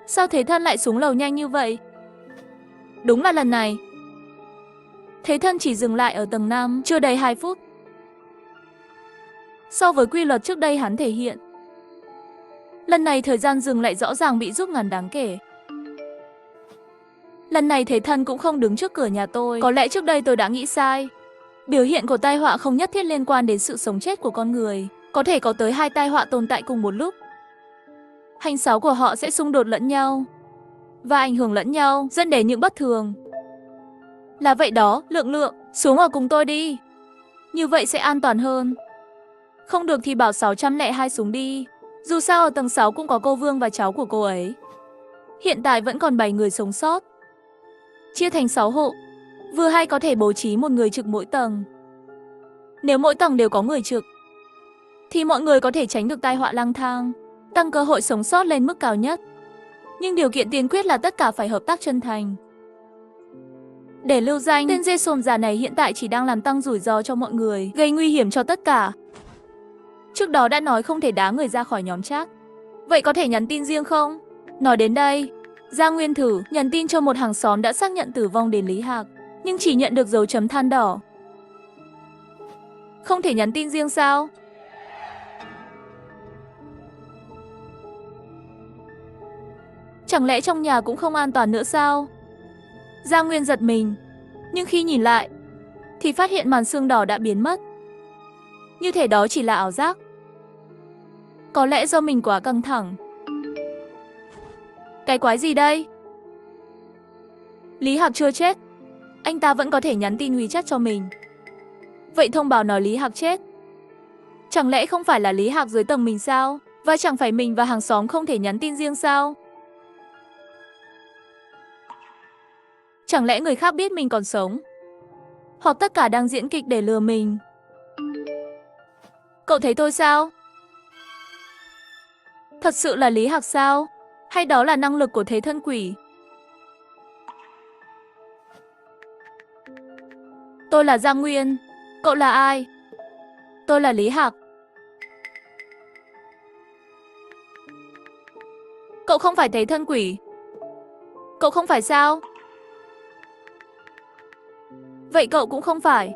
Speaker 1: Sao Thế Thân lại xuống lầu nhanh như vậy? Đúng là lần này Thế Thân chỉ dừng lại ở tầng 5 chưa đầy 2 phút. So với quy luật trước đây hắn thể hiện, lần này thời gian dừng lại rõ ràng bị rút ngắn đáng kể. Lần này Thế Thân cũng không đứng trước cửa nhà tôi. Có lẽ trước đây tôi đã nghĩ sai. Biểu hiện của tai họa không nhất thiết liên quan đến sự sống chết của con người. Có thể có tới 2 tai họa tồn tại cùng một lúc. Hành xáo của họ sẽ xung đột lẫn nhau và ảnh hưởng lẫn nhau, dẫn đến những bất thường. Là vậy đó, Lượng, xuống ở cùng tôi đi. Như vậy sẽ an toàn hơn. Không được thì bảo 602 xuống đi. Dù sao ở tầng 6 cũng có cô Vương và cháu của cô ấy. Hiện tại vẫn còn 7 người sống sót. Chia thành 6 hộ, vừa hay có thể bố trí một người trực mỗi tầng. Nếu mỗi tầng đều có người trực, thì mọi người có thể tránh được tai họa lang thang, tăng cơ hội sống sót lên mức cao nhất. Nhưng điều kiện tiên quyết là tất cả phải hợp tác chân thành. Để lưu danh, tên dê sồm già này hiện tại chỉ đang làm tăng rủi ro cho mọi người, gây nguy hiểm cho tất cả. Trước đó đã nói không thể đá người ra khỏi nhóm chat. Vậy có thể nhắn tin riêng không? Nói đến đây, Giang Nguyên thử nhắn tin cho một hàng xóm đã xác nhận tử vong đến Lý Hạc, nhưng chỉ nhận được dấu chấm than đỏ. Không thể nhắn tin riêng sao? Chẳng lẽ trong nhà cũng không an toàn nữa sao? Giang Nguyên giật mình, nhưng khi nhìn lại, thì phát hiện màn sương đỏ đã biến mất. Như thể đó chỉ là ảo giác. Có lẽ do mình quá căng thẳng. Cái quái gì đây? Lý Hạc chưa chết. Anh ta vẫn có thể nhắn tin WeChat cho mình. Vậy thông báo nói Lý Hạc chết. Chẳng lẽ không phải là Lý Hạc dưới tầng mình sao? Và chẳng phải mình và hàng xóm không thể nhắn tin riêng sao? Chẳng lẽ người khác biết mình còn sống? Hoặc tất cả đang diễn kịch để lừa mình? Cậu thấy tôi sao? Thật sự là Lý Hạc sao? Hay đó là năng lực của thế thân quỷ? Tôi là Giang Nguyên. Cậu là ai? Tôi là Lý Hạc. Cậu không phải thế thân quỷ. Cậu không phải sao? Vậy cậu cũng không phải.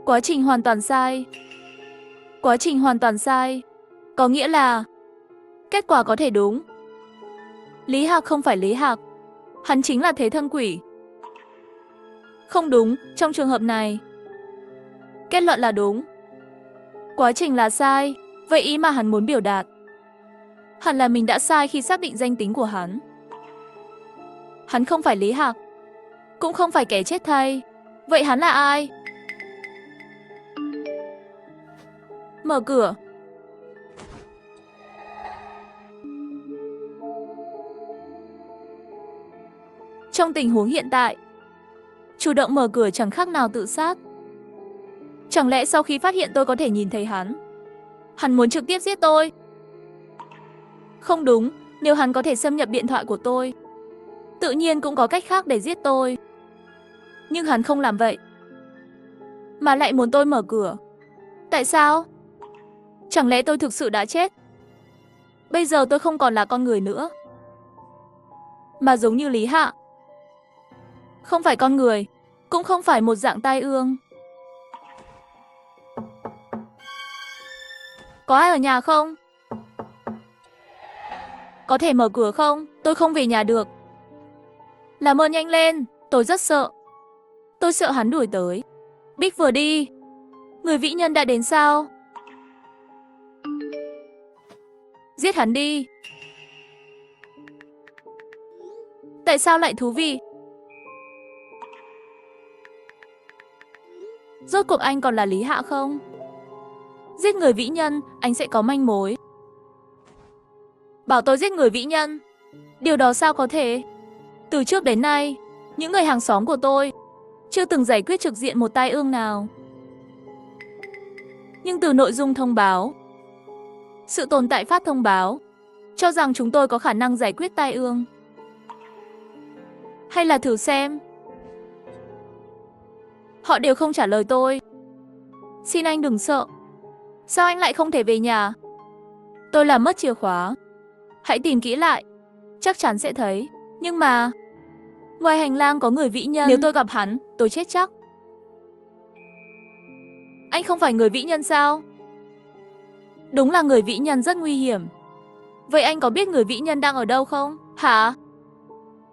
Speaker 1: Quá trình hoàn toàn sai. Quá trình hoàn toàn sai. Có nghĩa là kết quả có thể đúng. Lý Hạc không phải Lý Hạc. Hắn chính là thế thân quỷ. Không đúng, trong trường hợp này. Kết luận là đúng. Quá trình là sai. Vậy ý mà hắn muốn biểu đạt hẳn là mình đã sai khi xác định danh tính của hắn. Hắn không phải Lý Hạc, cũng không phải kẻ chết thay. Vậy hắn là ai? Mở cửa. Trong tình huống hiện tại, chủ động mở cửa chẳng khác nào tự sát. Chẳng lẽ sau khi phát hiện tôi có thể nhìn thấy hắn muốn trực tiếp giết tôi? Không đúng, nếu hắn có thể xâm nhập điện thoại của tôi, tự nhiên cũng có cách khác để giết tôi. Nhưng hắn không làm vậy, mà lại muốn tôi mở cửa. Tại sao? Chẳng lẽ tôi thực sự đã chết? Bây giờ tôi không còn là con người nữa, mà giống như Lý Hạ. Không phải con người, cũng không phải một dạng tai ương. Có ai ở nhà không? Có thể mở cửa không? Tôi không về nhà được. Làm ơn nhanh lên, tôi rất sợ. Tôi sợ hắn đuổi tới. Bích vừa đi. Người vĩ nhân đã đến sao? Giết hắn đi. Tại sao lại thú vị? Rốt cuộc anh còn là Lý Hạ không? Giết người vĩ nhân, anh sẽ có manh mối. Bảo tôi giết người vĩ nhân. Điều đó sao có thể? Từ trước đến nay, những người hàng xóm của tôi chưa từng giải quyết trực diện một tai ương nào. Nhưng từ nội dung thông báo, sự tồn tại phát thông báo cho rằng chúng tôi có khả năng giải quyết tai ương. Hay là thử xem? Họ đều không trả lời tôi. Xin anh đừng sợ. Sao anh lại không thể về nhà? Tôi làm mất chìa khóa. Hãy tìm kỹ lại, chắc chắn sẽ thấy. Nhưng mà ngoài hành lang có người vĩ nhân. Nếu tôi gặp hắn, tôi chết chắc. Anh không phải người vĩ nhân sao? Đúng là người vĩ nhân rất nguy hiểm. Vậy anh có biết người vĩ nhân đang ở đâu không? Hả?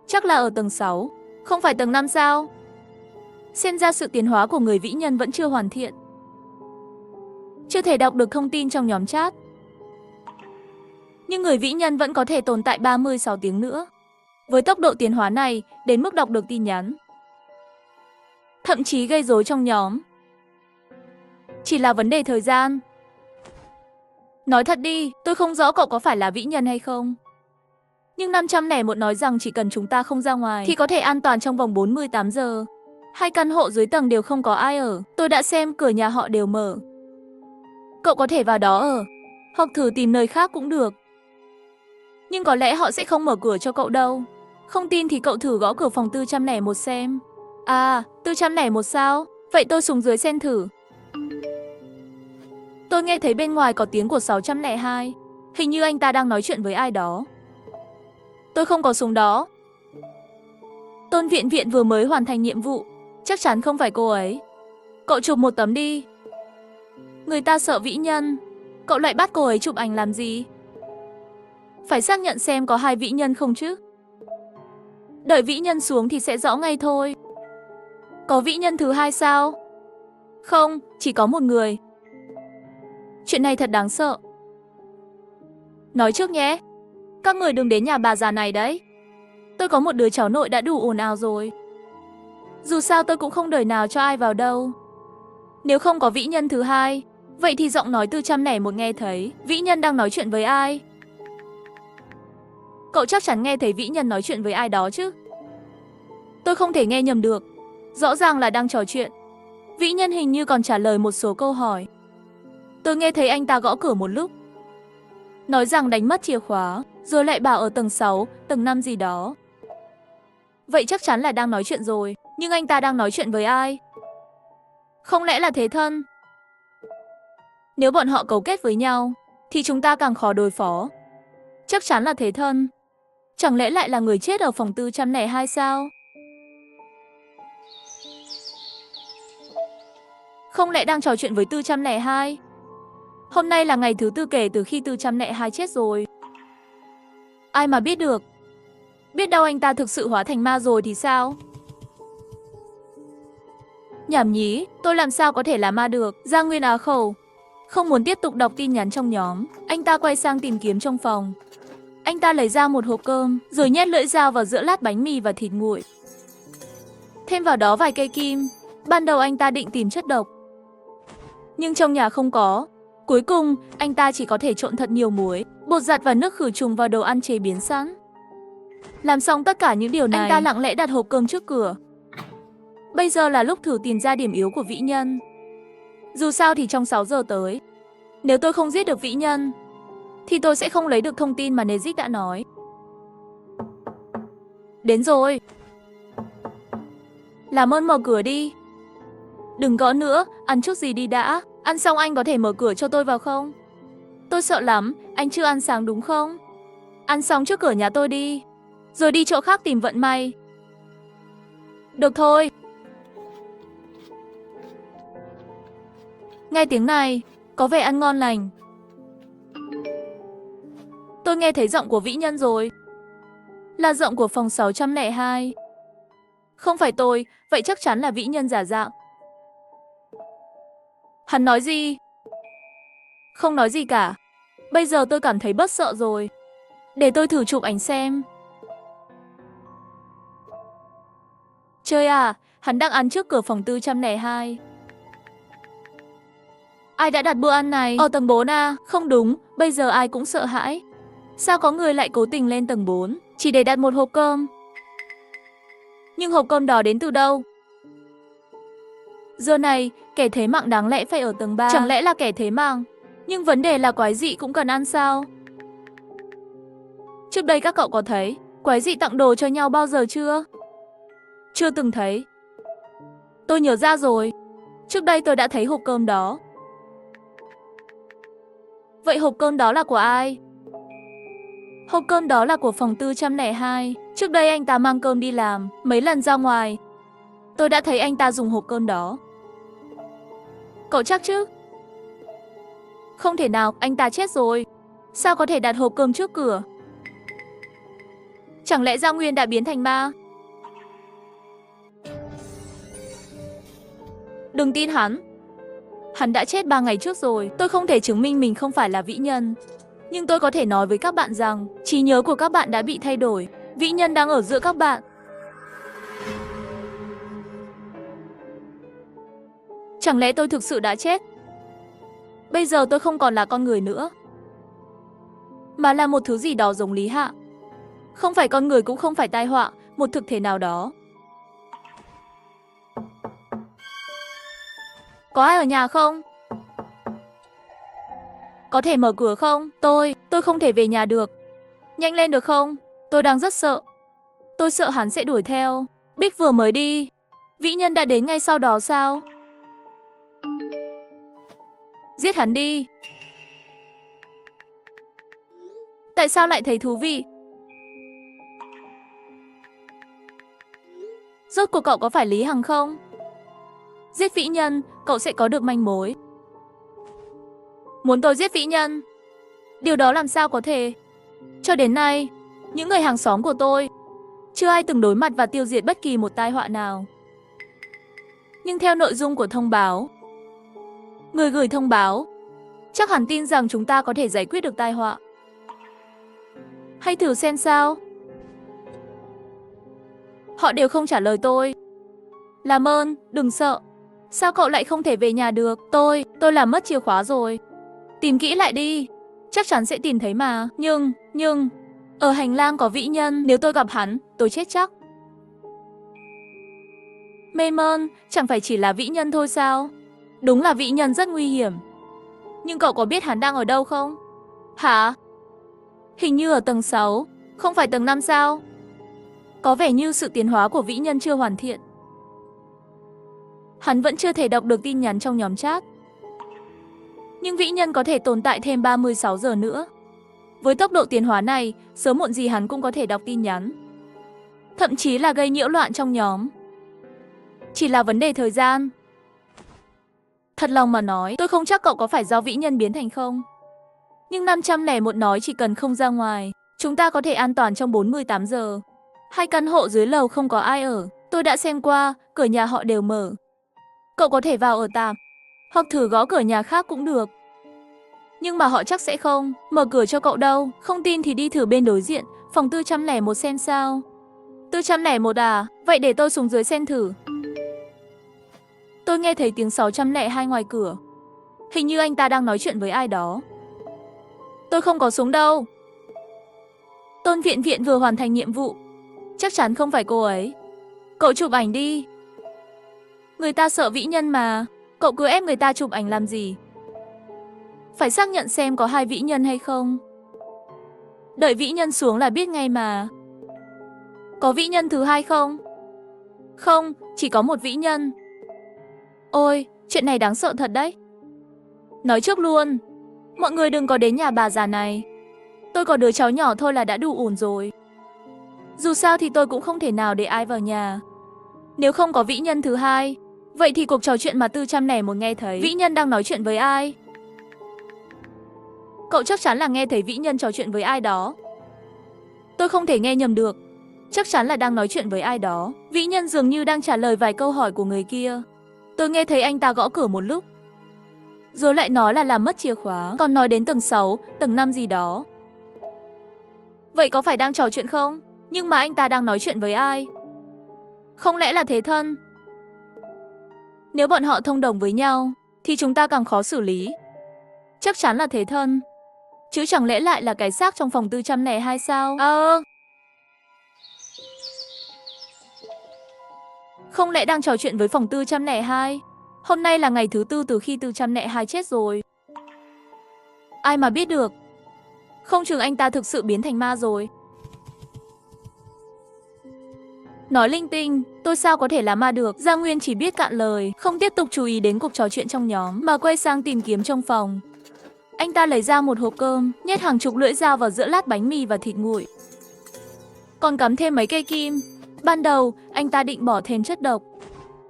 Speaker 1: Chắc là ở tầng 6, không phải tầng 5 sao? Xem ra sự tiến hóa của người vĩ nhân vẫn chưa hoàn thiện. Chưa thể đọc được thông tin trong nhóm chat. Nhưng người vĩ nhân vẫn có thể tồn tại 36 tiếng nữa. Với tốc độ tiến hóa này, đến mức đọc được tin nhắn, thậm chí gây rối trong nhóm, chỉ là vấn đề thời gian. Nói thật đi, tôi không rõ cậu có phải là vĩ nhân hay không. Nhưng 501 nói rằng chỉ cần chúng ta không ra ngoài thì có thể an toàn trong vòng 48 giờ. 2 căn hộ dưới tầng đều không có ai ở. Tôi đã xem cửa nhà họ đều mở. Cậu có thể vào đó ở, hoặc thử tìm nơi khác cũng được. Nhưng có lẽ họ sẽ không mở cửa cho cậu đâu. Không tin thì cậu thử gõ cửa phòng 401 xem. À, 401 sao? Vậy tôi xuống dưới xem thử. Tôi nghe thấy bên ngoài có tiếng của 602. Hình như anh ta đang nói chuyện với ai đó. Tôi không có xuống đó. Tôn Viện Viện vừa mới hoàn thành nhiệm vụ. Chắc chắn không phải cô ấy. Cậu chụp một tấm đi. Người ta sợ vĩ nhân. Cậu lại bắt cô ấy chụp ảnh làm gì? Phải xác nhận xem có 2 vĩ nhân không chứ. Đợi vĩ nhân xuống thì sẽ rõ ngay thôi. Có vĩ nhân thứ 2 sao? Không, chỉ có một người. Chuyện này thật đáng sợ. Nói trước nhé, các người đừng đến nhà bà già này đấy. Tôi có một đứa cháu nội đã đủ ồn ào rồi. Dù sao tôi cũng không đời nào cho ai vào đâu. Nếu không có vĩ nhân thứ hai, vậy thì giọng nói 401 nghe thấy vĩ nhân đang nói chuyện với ai? Cậu chắc chắn nghe thấy vĩ nhân nói chuyện với ai đó chứ? Tôi không thể nghe nhầm được. Rõ ràng là đang trò chuyện. Vĩ nhân hình như còn trả lời một số câu hỏi. Tôi nghe thấy anh ta gõ cửa một lúc. Nói rằng đánh mất chìa khóa, rồi lại bảo ở tầng 6, tầng 5 gì đó. Vậy chắc chắn là đang nói chuyện rồi. Nhưng anh ta đang nói chuyện với ai? Không lẽ là thế thân? Nếu bọn họ cấu kết với nhau, thì chúng ta càng khó đối phó. Chắc chắn là thế thân. Chẳng lẽ lại là người chết ở phòng 402 sao? Không lẽ đang trò chuyện với 402? Hôm nay là ngày thứ tư kể từ khi 402 chết rồi. Ai mà biết được. Biết đâu anh ta thực sự hóa thành ma rồi thì sao? Nhảm nhí, tôi làm sao có thể là ma được? Giang Nguyên á khẩu. Không muốn tiếp tục đọc tin nhắn trong nhóm, anh ta quay sang tìm kiếm trong phòng. Anh ta lấy ra một hộp cơm, rồi nhét lưỡi dao vào giữa lát bánh mì và thịt nguội. Thêm vào đó vài cây kim. Ban đầu anh ta định tìm chất độc, nhưng trong nhà không có. Cuối cùng, anh ta chỉ có thể trộn thật nhiều muối, bột giặt và nước khử trùng vào đồ ăn chế biến sẵn. Làm xong tất cả những điều này, anh ta lặng lẽ đặt hộp cơm trước cửa. Bây giờ là lúc thử tìm ra điểm yếu của vĩ nhân. Dù sao thì trong 6 giờ tới, nếu tôi không giết được vĩ nhân, thì tôi sẽ không lấy được thông tin mà Nezik đã nói. Đến rồi. Làm ơn mở cửa đi. Đừng gõ nữa, ăn chút gì đi đã. Ăn xong anh có thể mở cửa cho tôi vào không? Tôi sợ lắm, anh chưa ăn sáng đúng không? Ăn xong trước cửa nhà tôi đi, rồi đi chỗ khác tìm vận may. Được thôi. Nghe tiếng này, có vẻ ăn ngon lành. Tôi nghe thấy giọng của vĩ nhân rồi. Là giọng của phòng 602. Không phải tôi, vậy chắc chắn là vĩ nhân giả dạng. Hắn nói gì? Không nói gì cả. Bây giờ tôi cảm thấy bớt sợ rồi. Để tôi thử chụp ảnh xem. Chơi à, hắn đang ăn trước cửa phòng 402. Ai đã đặt bữa ăn này? Ở tầng 4 à? Không đúng, bây giờ ai cũng sợ hãi. Sao có người lại cố tình lên tầng 4, chỉ để đặt một hộp cơm? Nhưng hộp cơm đó đến từ đâu? Giờ này, kẻ thế mạng đáng lẽ phải ở tầng 3. Chẳng lẽ là kẻ thế mạng? Nhưng vấn đề là quái dị cũng cần ăn sao? Trước đây các cậu có thấy quái dị tặng đồ cho nhau bao giờ chưa? Chưa từng thấy. Tôi nhớ ra rồi. Trước đây tôi đã thấy hộp cơm đó. Vậy hộp cơm đó là của ai? Hộp cơm đó là của phòng 402. Trước đây anh ta mang cơm đi làm, mấy lần ra ngoài, tôi đã thấy anh ta dùng hộp cơm đó. Cậu chắc chứ? Không thể nào, anh ta chết rồi. Sao có thể đặt hộp cơm trước cửa? Chẳng lẽ Giang Nguyên đã biến thành ma? Đừng tin hắn. Hắn đã chết 3 ngày trước rồi. Tôi không thể chứng minh mình không phải là vĩ nhân. Nhưng tôi có thể nói với các bạn rằng trí nhớ của các bạn đã bị thay đổi. Vĩ nhân đang ở giữa các bạn. Chẳng lẽ tôi thực sự đã chết? Bây giờ tôi không còn là con người nữa, mà là một thứ gì đó giống Lý Hạ. Không phải con người cũng không phải tai họa, một thực thể nào đó. Có ai ở nhà không? Có thể mở cửa không? Tôi không thể về nhà được. Nhanh lên được không? Tôi đang rất sợ. Tôi sợ hắn sẽ đuổi theo. Bích vừa mới đi. Vĩ nhân đã đến ngay sau đó sao? Giết hắn đi. Tại sao lại thấy thú vị? Rốt cuộc cậu có phải Lý Hằng không? Giết vĩ nhân, cậu sẽ có được manh mối. Muốn tôi giết vĩ nhân? Điều đó làm sao có thể? Cho đến nay, những người hàng xóm của tôi chưa ai từng đối mặt và tiêu diệt bất kỳ một tai họa nào. Nhưng theo nội dung của thông báo, người gửi thông báo chắc hẳn tin rằng chúng ta có thể giải quyết được tai họa. Hay thử xem sao? Họ đều không trả lời tôi. Làm ơn, đừng sợ. Sao cậu lại không thể về nhà được? Tôi làm mất chìa khóa rồi. Tìm kỹ lại đi. Chắc chắn sẽ tìm thấy mà. Nhưng, ở hành lang có vĩ nhân. Nếu tôi gặp hắn, tôi chết chắc. Mê mơn, chẳng phải chỉ là vĩ nhân thôi sao? Đúng là vĩ nhân rất nguy hiểm. Nhưng cậu có biết hắn đang ở đâu không? Hả? Hình như ở tầng 6, không phải tầng 5 sao? Có vẻ như sự tiến hóa của vĩ nhân chưa hoàn thiện. Hắn vẫn chưa thể đọc được tin nhắn trong nhóm chat. Nhưng vĩ nhân có thể tồn tại thêm 36 giờ nữa. Với tốc độ tiến hóa này, sớm muộn gì hắn cũng có thể đọc tin nhắn. Thậm chí là gây nhiễu loạn trong nhóm. Chỉ là vấn đề thời gian. Thật lòng mà nói, tôi không chắc cậu có phải do vĩ nhân biến thành không. Nhưng 501 nói chỉ cần không ra ngoài, chúng ta có thể an toàn trong 48 giờ. 2 căn hộ dưới lầu không có ai ở. Tôi đã xem qua, cửa nhà họ đều mở. Cậu có thể vào ở tạm, hoặc thử gõ cửa nhà khác cũng được. Nhưng mà họ chắc sẽ không mở cửa cho cậu đâu. Không tin thì đi thử bên đối diện, phòng 401 xem sao. 401 à? Vậy để tôi xuống dưới xem thử. Tôi nghe thấy tiếng 602 ngoài cửa. Hình như anh ta đang nói chuyện với ai đó. Tôi không có súng đâu. Tôn Viện Viện vừa hoàn thành nhiệm vụ. Chắc chắn không phải cô ấy. Cậu chụp ảnh đi. Người ta sợ vĩ nhân mà. Cậu cứ ép người ta chụp ảnh làm gì? Phải xác nhận xem có 2 vĩ nhân hay không. Đợi vĩ nhân xuống là biết ngay mà. Có vĩ nhân thứ 2 không? Không, chỉ có 1 vĩ nhân. Ôi, chuyện này đáng sợ thật đấy. Nói trước luôn, mọi người đừng có đến nhà bà già này. Tôi có đứa cháu nhỏ thôi là đã đủ ổn rồi. Dù sao thì tôi cũng không thể nào để ai vào nhà. Nếu không có vĩ nhân thứ 2, vậy thì cuộc trò chuyện mà 401 nghe thấy vĩ nhân đang nói chuyện với ai? Cậu chắc chắn là nghe thấy vĩ nhân trò chuyện với ai đó. Tôi không thể nghe nhầm được. Chắc chắn là đang nói chuyện với ai đó. Vĩ nhân dường như đang trả lời vài câu hỏi của người kia. Tôi nghe thấy anh ta gõ cửa một lúc, rồi lại nói là làm mất chìa khóa, còn nói đến tầng 6, tầng 5 gì đó. Vậy có phải đang trò chuyện không? Nhưng mà anh ta đang nói chuyện với ai? Không lẽ là thế thân? Nếu bọn họ thông đồng với nhau, thì chúng ta càng khó xử lý. Chắc chắn là thế thân. Chứ chẳng lẽ lại là cái xác trong phòng 402 sao? Không lẽ đang trò chuyện với phòng 402? Hôm nay là ngày thứ 4 từ khi 402 chết rồi. Ai mà biết được. Không chừng anh ta thực sự biến thành ma rồi. Nói linh tinh, tôi sao có thể là ma được. Giang Nguyên chỉ biết cạn lời, không tiếp tục chú ý đến cuộc trò chuyện trong nhóm, mà quay sang tìm kiếm trong phòng. Anh ta lấy ra một hộp cơm, nhét hàng chục lưỡi dao vào giữa lát bánh mì và thịt nguội. Còn cắm thêm mấy cây kim. Ban đầu, anh ta định bỏ thêm chất độc,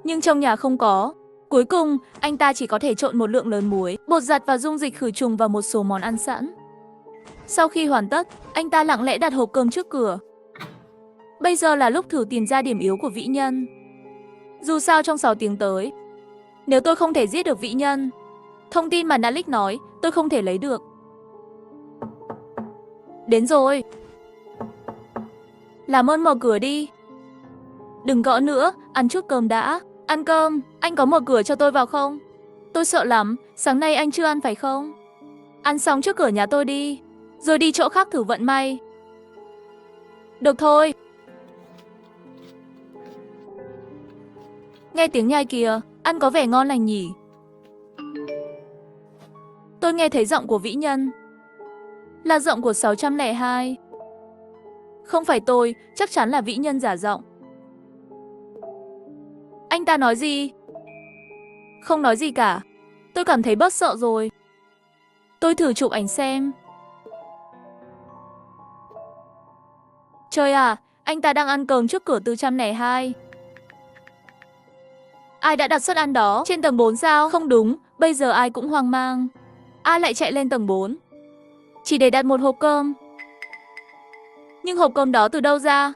Speaker 1: nhưng trong nhà không có. Cuối cùng, anh ta chỉ có thể trộn một lượng lớn muối, bột giặt và dung dịch khử trùng vào một số món ăn sẵn. Sau khi hoàn tất, anh ta lặng lẽ đặt hộp cơm trước cửa. Bây giờ là lúc thử tìm ra điểm yếu của vĩ nhân. Dù sao trong 6 tiếng tới, nếu tôi không thể giết được vĩ nhân, thông tin mà Nalik nói tôi không thể lấy được. Đến rồi. Làm ơn mở cửa đi. Đừng gõ nữa, ăn chút cơm đã. Ăn cơm, anh có mở cửa cho tôi vào không? Tôi sợ lắm, sáng nay anh chưa ăn phải không? Ăn xong trước cửa nhà tôi đi, rồi đi chỗ khác thử vận may. Được thôi. Nghe tiếng nhai kìa, ăn có vẻ ngon lành nhỉ. Tôi nghe thấy giọng của vĩ nhân. Là giọng của 602. Không phải tôi, chắc chắn là vĩ nhân giả giọng. Anh ta nói gì? Không nói gì cả. Tôi cảm thấy bớt sợ rồi. Tôi thử chụp ảnh xem. Trời à, anh ta đang ăn cơm trước cửa 402. Ai đã đặt suất ăn đó? Trên tầng 4 sao? Không đúng, bây giờ ai cũng hoang mang. Ai lại chạy lên tầng 4? Chỉ để đặt một hộp cơm. Nhưng hộp cơm đó từ đâu ra?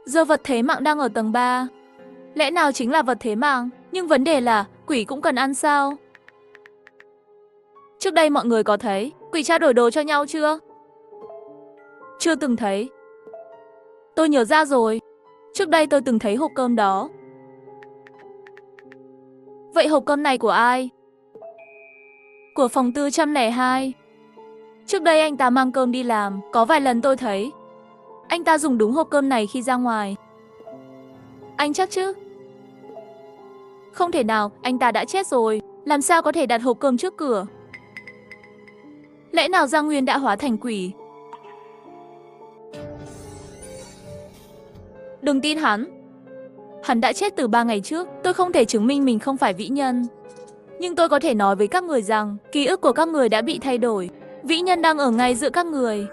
Speaker 1: Giờ vật thế mạng đang ở tầng 3. Lẽ nào chính là vật thế mạng? Nhưng vấn đề là quỷ cũng cần ăn sao? Trước đây mọi người có thấy quỷ trao đổi đồ cho nhau chưa? Chưa từng thấy. Tôi nhớ ra rồi. Trước đây tôi từng thấy hộp cơm đó. Vậy hộp cơm này của ai? Của phòng 402. Trước đây anh ta mang cơm đi làm, có vài lần tôi thấy. Anh ta dùng đúng hộp cơm này khi ra ngoài. Anh chắc chứ? Không thể nào, anh ta đã chết rồi. Làm sao có thể đặt hộp cơm trước cửa? Lẽ nào Giang Nguyên đã hóa thành quỷ? Đừng tin hắn. Hắn đã chết từ 3 ngày trước. Tôi không thể chứng minh mình không phải vĩ nhân. Nhưng tôi có thể nói với các người rằng ký ức của các người đã bị thay đổi. Vĩ nhân đang ở ngay giữa các người.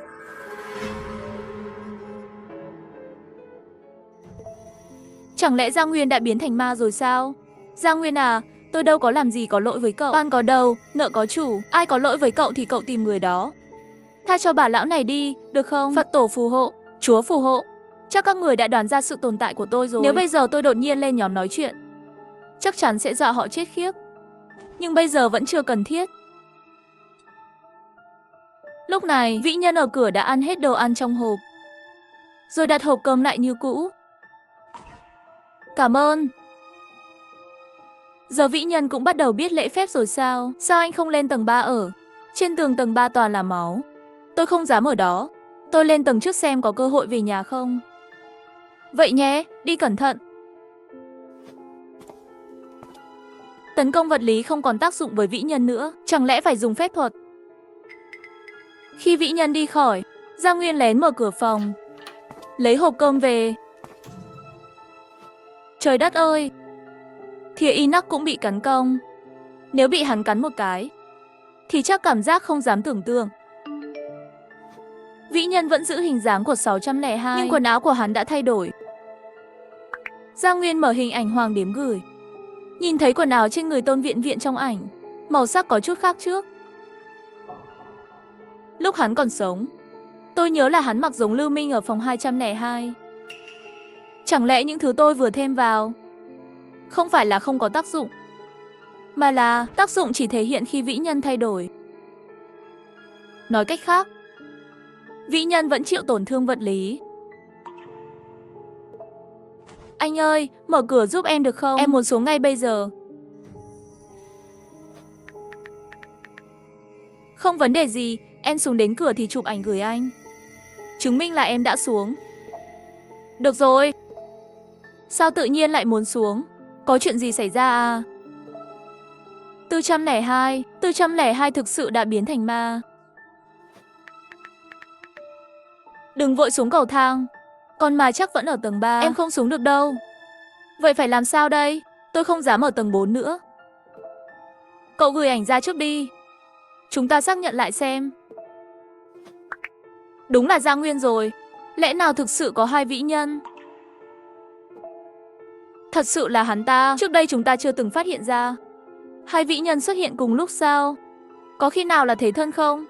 Speaker 1: Chẳng lẽ Giang Nguyên đã biến thành ma rồi sao? Giang Nguyên à, tôi đâu có làm gì có lỗi với cậu. Oan có đầu, nợ có chủ. Ai có lỗi với cậu thì cậu tìm người đó. Tha cho bà lão này đi, được không? Phật tổ phù hộ, Chúa phù hộ. Chắc các người đã đoán ra sự tồn tại của tôi rồi. Nếu bây giờ tôi đột nhiên lên nhóm nói chuyện, chắc chắn sẽ dọa họ chết khiếp. Nhưng bây giờ vẫn chưa cần thiết. Lúc này, vĩ nhân ở cửa đã ăn hết đồ ăn trong hộp, rồi đặt hộp cơm lại như cũ. Cảm ơn. Giờ vĩ nhân cũng bắt đầu biết lễ phép rồi sao? Sao anh không lên tầng 3 ở? Trên tường tầng 3 toàn là máu. Tôi không dám ở đó. Tôi lên tầng trước xem có cơ hội về nhà không. Vậy nhé, đi cẩn thận. Tấn công vật lý không còn tác dụng với vĩ nhân nữa. Chẳng lẽ phải dùng phép thuật? Khi vĩ nhân đi khỏi, Giang Nguyên lén mở cửa phòng, lấy hộp cơm về. Trời đất ơi! Thìa inox cũng bị cắn cong. Nếu bị hắn cắn một cái, thì chắc cảm giác không dám tưởng tượng. Vĩ nhân vẫn giữ hình dáng của 602, nhưng quần áo của hắn đã thay đổi. Giang Nguyên mở hình ảnh Hoàng Điếm gửi. Nhìn thấy quần áo trên người Tôn Viện Viện trong ảnh, màu sắc có chút khác trước. Lúc hắn còn sống, tôi nhớ là hắn mặc giống Lưu Minh ở phòng 202. Chẳng lẽ những thứ tôi vừa thêm vào không phải là không có tác dụng, mà là tác dụng chỉ thể hiện khi vĩ nhân thay đổi. Nói cách khác, vĩ nhân vẫn chịu tổn thương vật lý. Anh ơi, mở cửa giúp em được không? Em muốn xuống ngay bây giờ. Không vấn đề gì, em xuống đến cửa thì chụp ảnh gửi anh, chứng minh là em đã xuống. Được rồi. Sao tự nhiên lại muốn xuống? Có chuyện gì xảy ra à? 402 thực sự đã biến thành ma. Đừng vội xuống cầu thang. Con ma chắc vẫn ở tầng 3. Em không xuống được đâu. Vậy phải làm sao đây? Tôi không dám ở tầng 4 nữa. Cậu gửi ảnh ra trước đi. Chúng ta xác nhận lại xem. Đúng là Giang Nguyên rồi. Lẽ nào thực sự có hai vĩ nhân? Thật sự là hắn ta. Trước đây chúng ta chưa từng phát hiện ra hai vĩ nhân xuất hiện cùng lúc sao? Có khi nào là Thế Thân không?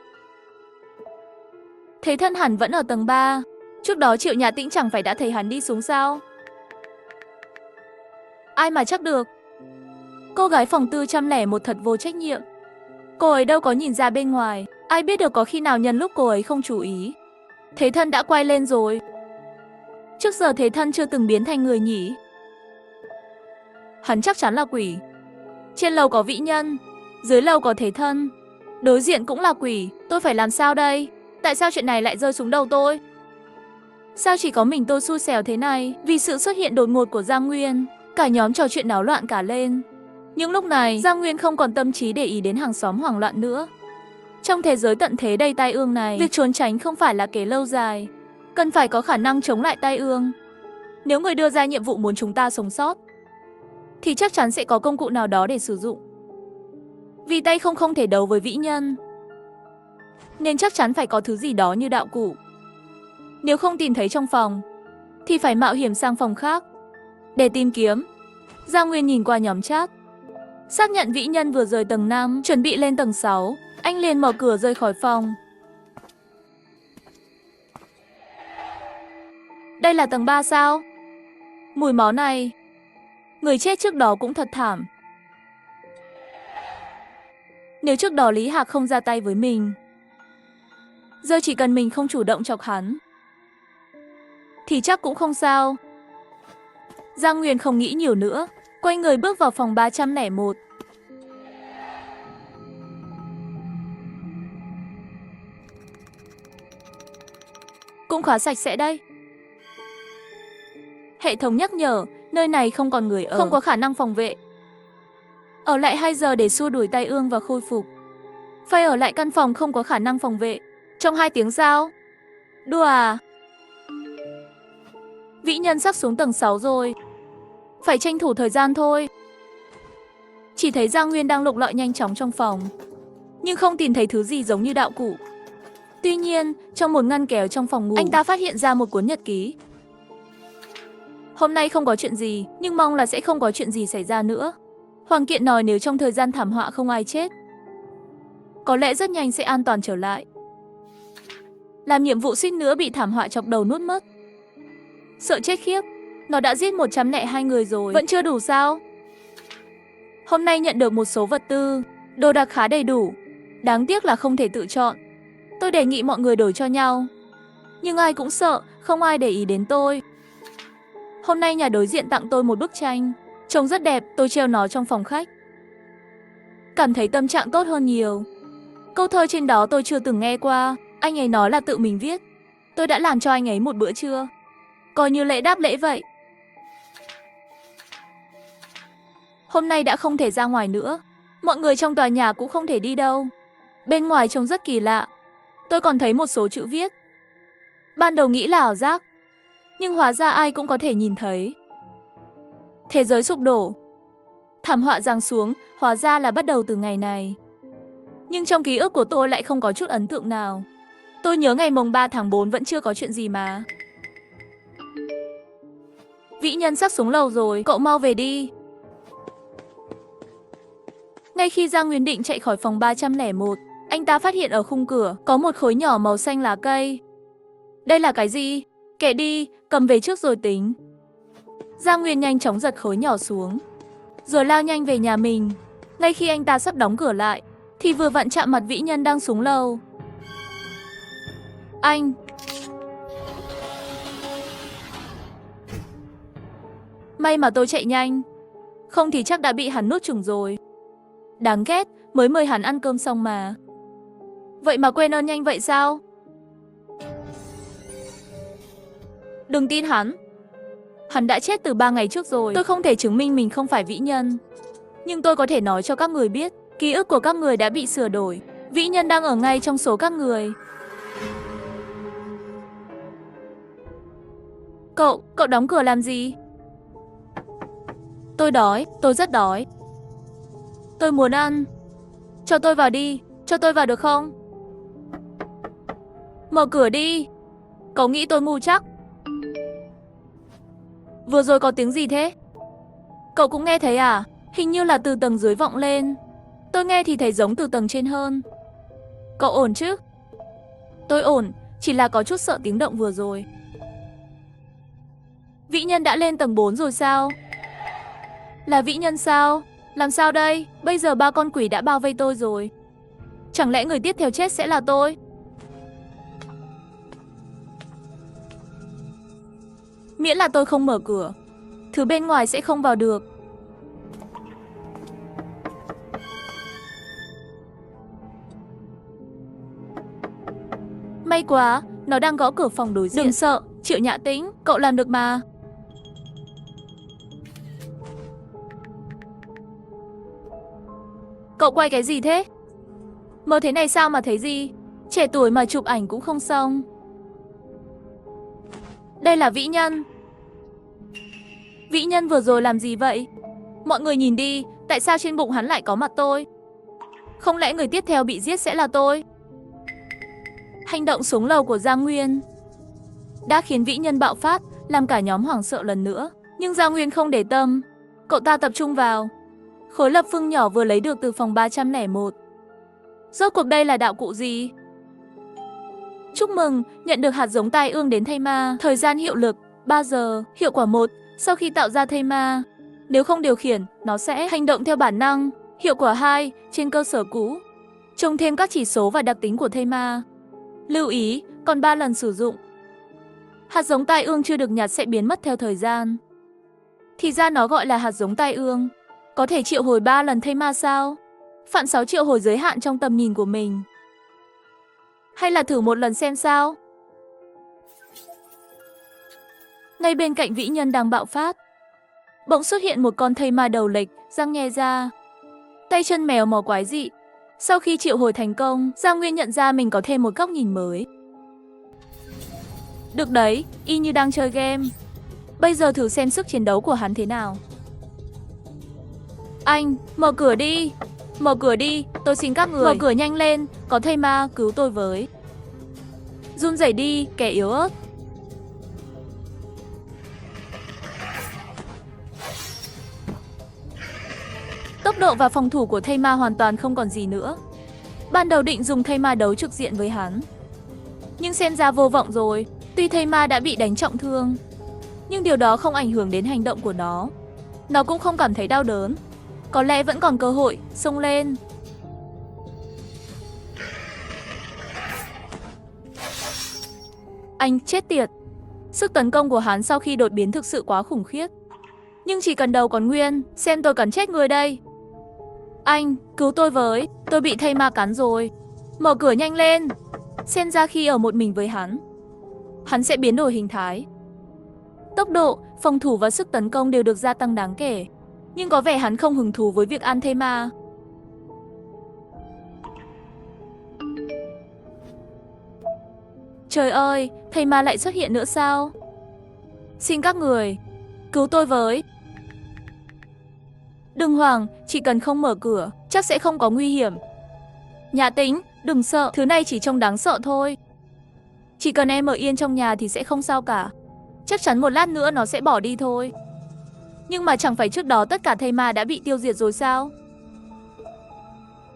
Speaker 1: Thế Thân hẳn vẫn ở tầng 3. Trước đó Triệu Nhà Tĩnh chẳng phải đã thấy hắn đi xuống sao? Ai mà chắc được. Cô gái phòng 401 thật vô trách nhiệm. Cô ấy đâu có nhìn ra bên ngoài. Ai biết được có khi nào nhân lúc cô ấy không chú ý, Thế Thân đã quay lên rồi. Trước giờ Thế Thân chưa từng biến thành người nhỉ? Hắn chắc chắn là quỷ. Trên lầu có vĩ nhân, dưới lầu có Thế Thân, đối diện cũng là quỷ. Tôi phải làm sao đây? Tại sao chuyện này lại rơi xuống đầu tôi? Sao chỉ có mình tôi xui xẻo thế này? Vì sự xuất hiện đột ngột của Giang Nguyên, cả nhóm trò chuyện náo loạn cả lên. Nhưng lúc này, Giang Nguyên không còn tâm trí để ý đến hàng xóm hoảng loạn nữa. Trong thế giới tận thế đầy tai ương này, việc trốn tránh không phải là kế lâu dài. Cần phải có khả năng chống lại tai ương. Nếu người đưa ra nhiệm vụ muốn chúng ta sống sót, thì chắc chắn sẽ có công cụ nào đó để sử dụng. Vì tay không thể đấu với vĩ nhân, nên chắc chắn phải có thứ gì đó như đạo cụ. Nếu không tìm thấy trong phòng, thì phải mạo hiểm sang phòng khác để tìm kiếm. Giang Nguyên nhìn qua nhóm chat, xác nhận vĩ nhân vừa rời tầng 5, chuẩn bị lên tầng 6. Anh liền mở cửa rời khỏi phòng. Đây là tầng 3 sao? Mùi máu này. Người chết trước đó cũng thật thảm. Nếu trước đó Lý Hạc không ra tay với mình, giờ chỉ cần mình không chủ động chọc hắn, thì chắc cũng không sao. Giang Nguyên không nghĩ nhiều nữa, quay người bước vào phòng 301. Cũng khá sạch sẽ đây. Hệ thống nhắc nhở, nơi này không còn người ở, không có khả năng phòng vệ. Ở lại 2 giờ để xua đuổi tai ương và khôi phục. Phải ở lại căn phòng không có khả năng phòng vệ. Trong 2 tiếng sao? Đùa à? Vĩ nhân sắp xuống tầng 6 rồi. Phải tranh thủ thời gian thôi. Chỉ thấy Giang Nguyên đang lục lọi nhanh chóng trong phòng, nhưng không tìm thấy thứ gì giống như đạo cụ. Tuy nhiên, trong một ngăn kéo trong phòng ngủ, anh ta phát hiện ra một cuốn nhật ký. Hôm nay không có chuyện gì, nhưng mong là sẽ không có chuyện gì xảy ra nữa. Hoàng Kiện nói nếu trong thời gian thảm họa không ai chết, có lẽ rất nhanh sẽ an toàn trở lại. Làm nhiệm vụ suýt nữa bị thảm họa chọc đầu nuốt mất. Sợ chết khiếp, nó đã giết 102 người rồi, vẫn chưa đủ sao? Hôm nay nhận được một số vật tư, đồ đạc khá đầy đủ. Đáng tiếc là không thể tự chọn. Tôi đề nghị mọi người đổi cho nhau. Nhưng ai cũng sợ, không ai để ý đến tôi. Hôm nay nhà đối diện tặng tôi một bức tranh. Trông rất đẹp, tôi treo nó trong phòng khách. Cảm thấy tâm trạng tốt hơn nhiều. Câu thơ trên đó tôi chưa từng nghe qua. Anh ấy nói là tự mình viết. Tôi đã làm cho anh ấy một bữa trưa, coi như lễ đáp lễ vậy. Hôm nay đã không thể ra ngoài nữa. Mọi người trong tòa nhà cũng không thể đi đâu. Bên ngoài trông rất kỳ lạ. Tôi còn thấy một số chữ viết. Ban đầu nghĩ là ảo giác, nhưng hóa ra ai cũng có thể nhìn thấy. Thế giới sụp đổ, thảm họa giáng xuống, hóa ra là bắt đầu từ ngày này. Nhưng trong ký ức của tôi lại không có chút ấn tượng nào. Tôi nhớ ngày mùng 3 tháng 4 vẫn chưa có chuyện gì mà. Vĩ nhân sắp xuống lầu rồi, cậu mau về đi. Ngay khi Giang Nguyên định chạy khỏi phòng 301, anh ta phát hiện ở khung cửa có một khối nhỏ màu xanh lá cây. Đây là cái gì? Kệ đi, cầm về trước rồi tính. Giang Nguyên nhanh chóng giật khối nhỏ xuống, rồi lao nhanh về nhà mình. Ngay khi anh ta sắp đóng cửa lại, thì vừa vặn chạm mặt vĩ nhân đang xuống lầu. Anh! May mà tôi chạy nhanh, không thì chắc đã bị hắn nuốt chửng rồi. Đáng ghét, mới mời hắn ăn cơm xong mà. Vậy mà quên ơn nhanh vậy sao? Đừng tin hắn. Hắn đã chết từ 3 ngày trước rồi. Tôi không thể chứng minh mình không phải vĩ nhân, nhưng tôi có thể nói cho các người biết, ký ức của các người đã bị sửa đổi. Vĩ nhân đang ở ngay trong số các người. Cậu đóng cửa làm gì? Tôi đói, tôi rất đói. Tôi muốn ăn. Cho tôi vào đi, cho tôi vào được không? Mở cửa đi. Cậu nghĩ tôi ngu chắc? Vừa rồi có tiếng gì thế? Cậu cũng nghe thấy à? Hình như là từ tầng dưới vọng lên. Tôi nghe thì thấy giống từ tầng trên hơn. Cậu ổn chứ? Tôi ổn, chỉ là có chút sợ tiếng động vừa rồi. Vĩ nhân đã lên tầng 4 rồi sao? Là vĩ nhân sao? Làm sao đây? Bây giờ 3 con quỷ đã bao vây tôi rồi. Chẳng lẽ người tiếp theo chết sẽ là tôi? Miễn là tôi không mở cửa, thứ bên ngoài sẽ không vào được. May quá, nó đang gõ cửa phòng đối diện. Đừng sợ, Triệu Nhã Tĩnh, cậu làm được mà. Cậu quay cái gì thế? Mơ thế này sao mà thấy gì? Trẻ tuổi mà chụp ảnh cũng không xong. Đây là vĩ nhân. Vĩ nhân vừa rồi làm gì vậy? Mọi người nhìn đi, tại sao trên bụng hắn lại có mặt tôi? Không lẽ người tiếp theo bị giết sẽ là tôi? Hành động xuống lầu của Giang Nguyên đã khiến vĩ nhân bạo phát, làm cả nhóm hoảng sợ lần nữa. Nhưng Giang Nguyên không để tâm, cậu ta tập trung vào khối lập phương nhỏ vừa lấy được từ phòng 301. Rốt cuộc đây là đạo cụ gì? Chúc mừng, nhận được hạt giống tai ương đến thây ma. Thời gian hiệu lực 3 giờ. Hiệu quả 1. Sau khi tạo ra thây ma, nếu không điều khiển, nó sẽ hành động theo bản năng. Hiệu quả 2. Trên cơ sở cũ, trồng thêm các chỉ số và đặc tính của thây ma. Lưu ý, còn 3 lần sử dụng. Hạt giống tai ương chưa được nhặt sẽ biến mất theo thời gian. Thì ra nó gọi là hạt giống tai ương. Có thể triệu hồi 3 lần thây ma sao? Phạn 6 triệu hồi giới hạn trong tầm nhìn của mình. Hay là thử một lần xem sao? Ngay bên cạnh vĩ nhân đang bạo phát, bỗng xuất hiện một con thây ma đầu lệch, răng nhe ra, tay chân mèo mò quái dị. Sau khi triệu hồi thành công, Giang Nguyên nhận ra mình có thêm một góc nhìn mới. Được đấy, y như đang chơi game. Bây giờ thử xem sức chiến đấu của hắn thế nào. Anh, mở cửa đi. Mở cửa đi, tôi xin các người. Mở cửa nhanh lên, có thây ma, cứu tôi với. Run rẩy đi, kẻ yếu ớt. Tốc độ và phòng thủ của thây ma hoàn toàn không còn gì nữa. Ban đầu định dùng thây ma đấu trực diện với hắn, nhưng xem ra vô vọng rồi. Tuy thây ma đã bị đánh trọng thương, nhưng điều đó không ảnh hưởng đến hành động của nó. Nó cũng không cảm thấy đau đớn. Có lẽ vẫn còn cơ hội, xông lên. Anh chết tiệt. Sức tấn công của hắn sau khi đột biến thực sự quá khủng khiếp. Nhưng chỉ cần đầu còn nguyên, xem tôi cắn chết người đây. Anh, cứu tôi với, tôi bị thây ma cắn rồi. Mở cửa nhanh lên. Xem ra khi ở một mình với hắn sẽ biến đổi hình thái. Tốc độ, phòng thủ và sức tấn công đều được gia tăng đáng kể. Nhưng có vẻ hắn không hứng thú với việc ăn thây ma. Trời ơi, thây ma lại xuất hiện nữa sao? Xin các người, cứu tôi với. Đừng hoảng, chỉ cần không mở cửa, chắc sẽ không có nguy hiểm. Nhã Tĩnh, đừng sợ, thứ này chỉ trông đáng sợ thôi. Chỉ cần em ở yên trong nhà thì sẽ không sao cả. Chắc chắn một lát nữa nó sẽ bỏ đi thôi. Nhưng mà chẳng phải trước đó tất cả thây ma đã bị tiêu diệt rồi sao?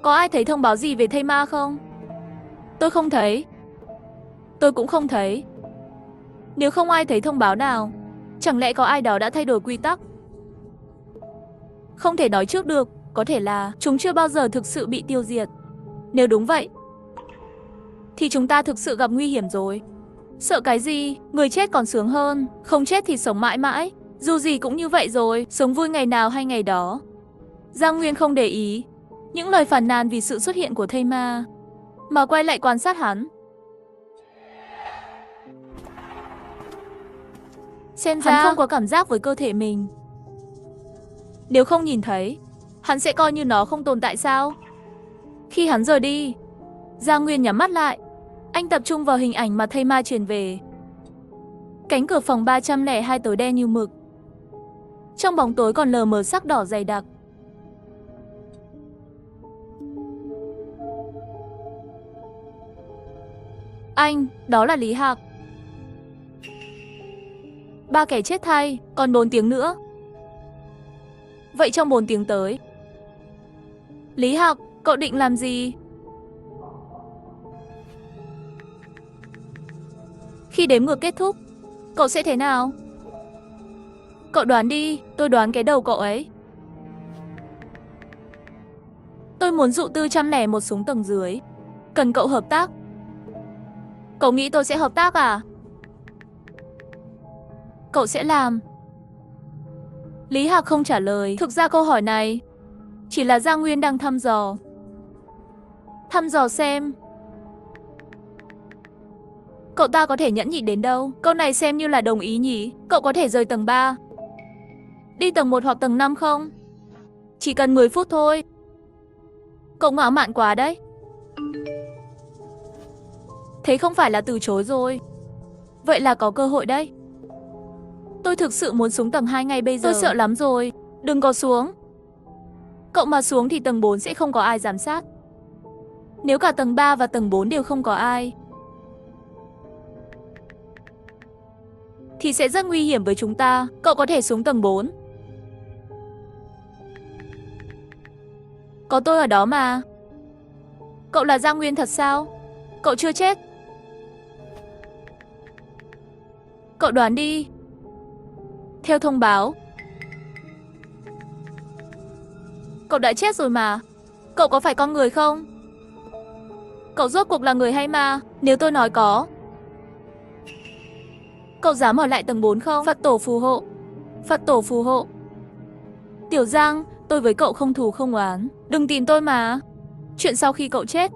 Speaker 1: Có ai thấy thông báo gì về thây ma không? Tôi không thấy. Tôi cũng không thấy. Nếu không ai thấy thông báo nào, chẳng lẽ có ai đó đã thay đổi quy tắc? Không thể nói trước được, có thể là chúng chưa bao giờ thực sự bị tiêu diệt. Nếu đúng vậy, thì chúng ta thực sự gặp nguy hiểm rồi. Sợ cái gì, người chết còn sướng hơn, không chết thì sống mãi mãi. Dù gì cũng như vậy rồi, sống vui ngày nào hay ngày đó. Giang Nguyên không để ý những lời phàn nàn vì sự xuất hiện của thây ma, mà quay lại quan sát hắn. Xem ra hắn không có cảm giác với cơ thể mình. Nếu không nhìn thấy, hắn sẽ coi như nó không tồn tại sao? Khi hắn rời đi, Giang Nguyên nhắm mắt lại. Anh tập trung vào hình ảnh mà thây ma truyền về. Cánh cửa phòng 302 tối đen như mực. Trong bóng tối còn lờ mờ sắc đỏ dày đặc. Anh, đó là Lý Hạc. 3 kẻ chết thay, còn 4 tiếng nữa. Vậy trong 4 tiếng tới, Lý Hạc, cậu định làm gì? Khi đếm ngược kết thúc, cậu sẽ thế nào? Cậu đoán đi, tôi đoán cái đầu cậu ấy. Tôi muốn dụ Tư 101 xuống tầng dưới. Cần cậu hợp tác. Cậu nghĩ tôi sẽ hợp tác à? Cậu sẽ làm. Lý Hạc không trả lời. Thực ra câu hỏi này chỉ là Giang Nguyên đang thăm dò. Thăm dò xem cậu ta có thể nhẫn nhịn đến đâu. Câu này xem như là đồng ý nhỉ. Cậu có thể rời tầng 3, đi tầng 1 hoặc tầng 5 không? Chỉ cần 10 phút thôi. Cậu ngạo mạn quá đấy. Thế không phải là từ chối rồi. Vậy là có cơ hội đấy. Tôi thực sự muốn xuống tầng 2 ngay bây giờ. Tôi sợ lắm rồi. Đừng có xuống. Cậu mà xuống thì tầng 4 sẽ không có ai giám sát. Nếu cả tầng 3 và tầng 4 đều không có ai, thì sẽ rất nguy hiểm với chúng ta. Cậu có thể xuống tầng 4. Có tôi ở đó mà. Cậu là Giang Nguyên thật sao? Cậu chưa chết. Cậu đoán đi. Theo thông báo, cậu đã chết rồi mà. Cậu có phải con người không? Cậu rốt cuộc là người hay ma? Nếu tôi nói có, Cậu dám ở lại tầng 4 không? Phật tổ phù hộ. Phật tổ phù hộ. Tiểu Giang, tôi với cậu không thù không oán. Đừng tìm tôi mà. Chuyện sau khi cậu chết,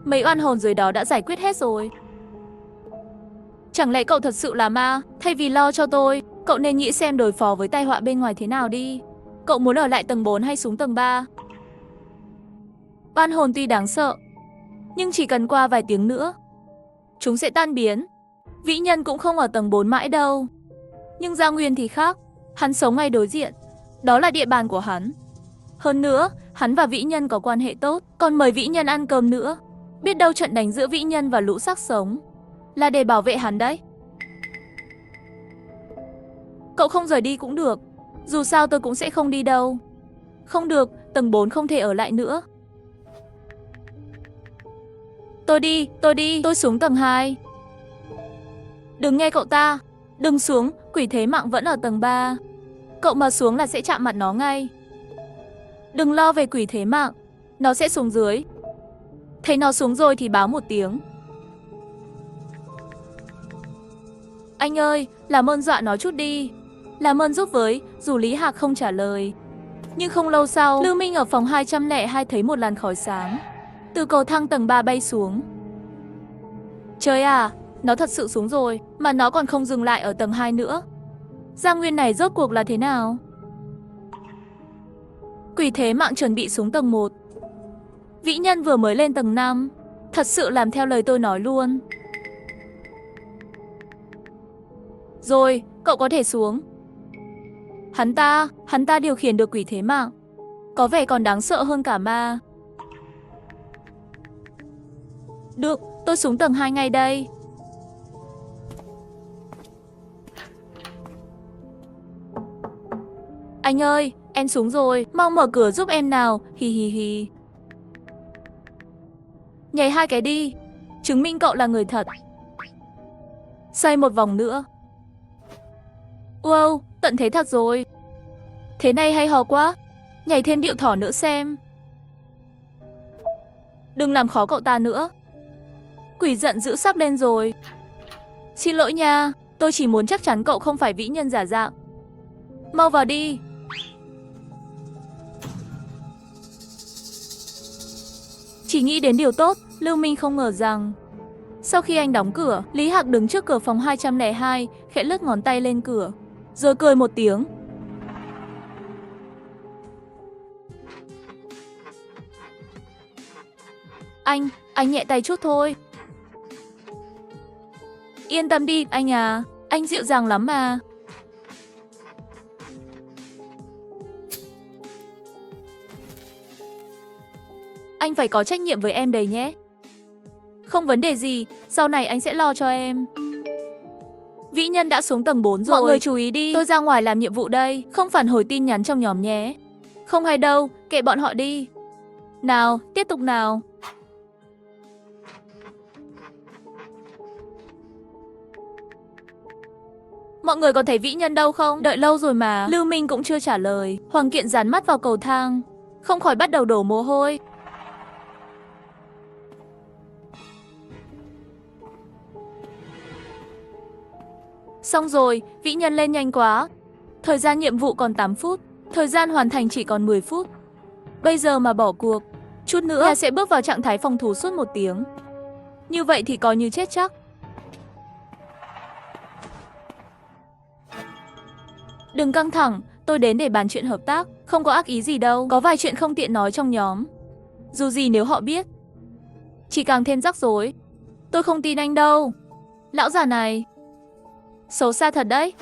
Speaker 1: mấy oan hồn dưới đó đã giải quyết hết rồi. Chẳng lẽ cậu thật sự là ma? Thay vì lo cho tôi, cậu nên nghĩ xem đối phó với tai họa bên ngoài thế nào đi. Cậu muốn ở lại tầng 4 hay xuống tầng 3? Oan hồn tuy đáng sợ, nhưng chỉ cần qua vài tiếng nữa, chúng sẽ tan biến. Vĩ Nhân cũng không ở tầng 4 mãi đâu. Nhưng Gia Nguyên thì khác. Hắn sống ngay đối diện. Đó là địa bàn của hắn. Hơn nữa, hắn và Vĩ Nhân có quan hệ tốt, còn mời Vĩ Nhân ăn cơm nữa. Biết đâu trận đánh giữa Vĩ Nhân và lũ xác sống là để bảo vệ hắn đấy. Cậu không rời đi cũng được. Dù sao tôi cũng sẽ không đi đâu. Không được, tầng 4 không thể ở lại nữa. Tôi đi, tôi xuống tầng 2. Đừng nghe cậu ta. Đừng xuống, quỷ thế mạng vẫn ở tầng 3. Cậu mà xuống là sẽ chạm mặt nó ngay. Đừng lo về quỷ thế mạng, nó sẽ xuống dưới. Thấy nó xuống rồi thì báo một tiếng. Anh ơi, làm ơn dọa nó chút đi. Làm ơn giúp với, dù Lý Hạc không trả lời. Nhưng không lâu sau, Lưu Minh ở phòng 202 thấy một làn khói sáng từ cầu thang tầng 3 bay xuống. Trời à, nó thật sự xuống rồi, mà nó còn không dừng lại ở tầng 2 nữa. Gia Nguyên này rốt cuộc là thế nào? Quỷ thế mạng chuẩn bị xuống tầng 1. Vĩ Nhân vừa mới lên tầng 5. Thật sự làm theo lời tôi nói luôn. Rồi, cậu có thể xuống. Hắn ta điều khiển được quỷ thế mạng. Có vẻ còn đáng sợ hơn cả ma. Được, tôi xuống tầng 2 ngay đây. Anh ơi, em xuống rồi, mau mở cửa giúp em nào, hi hi hi. Nhảy 2 cái đi, chứng minh cậu là người thật. Xoay một vòng nữa. Wow, tận thế thật rồi. Thế này hay ho quá. Nhảy thêm điệu thỏ nữa xem. Đừng làm khó cậu ta nữa. Quỷ giận dữ sắp lên rồi. Xin lỗi nha, tôi chỉ muốn chắc chắn cậu không phải Vĩ Nhân giả dạng. Mau vào đi. Chỉ nghĩ đến điều tốt, Lưu Minh không ngờ rằng sau khi anh đóng cửa, Lý Hạc đứng trước cửa phòng 202, khẽ lướt ngón tay lên cửa, rồi cười một tiếng. Anh nhẹ tay chút thôi. Yên tâm đi, anh à, anh dịu dàng lắm mà. Anh phải có trách nhiệm với em đấy nhé. Không vấn đề gì, sau này anh sẽ lo cho em. Vĩ Nhân đã xuống tầng 4 rồi. Mọi người chú ý đi, tôi ra ngoài làm nhiệm vụ đây, không phản hồi tin nhắn trong nhóm nhé. Không hay đâu, kệ bọn họ đi. Nào, tiếp tục nào. Mọi người còn thấy Vĩ Nhân đâu không? Đợi lâu rồi mà. Lưu Minh cũng chưa trả lời. Hoàng Kiện dán mắt vào cầu thang, không khỏi bắt đầu đổ mồ hôi. Xong rồi, Vĩ Nhân lên nhanh quá. Thời gian nhiệm vụ còn 8 phút, thời gian hoàn thành chỉ còn 10 phút. Bây giờ mà bỏ cuộc, chút nữa là sẽ bước vào trạng thái phòng thủ suốt 1 tiếng. Như vậy thì coi như chết chắc. Đừng căng thẳng, tôi đến để bàn chuyện hợp tác, không có ác ý gì đâu. Có vài chuyện không tiện nói trong nhóm. Dù gì nếu họ biết, chỉ càng thêm rắc rối. Tôi không tin anh đâu. Lão già này xấu xa thật đấy.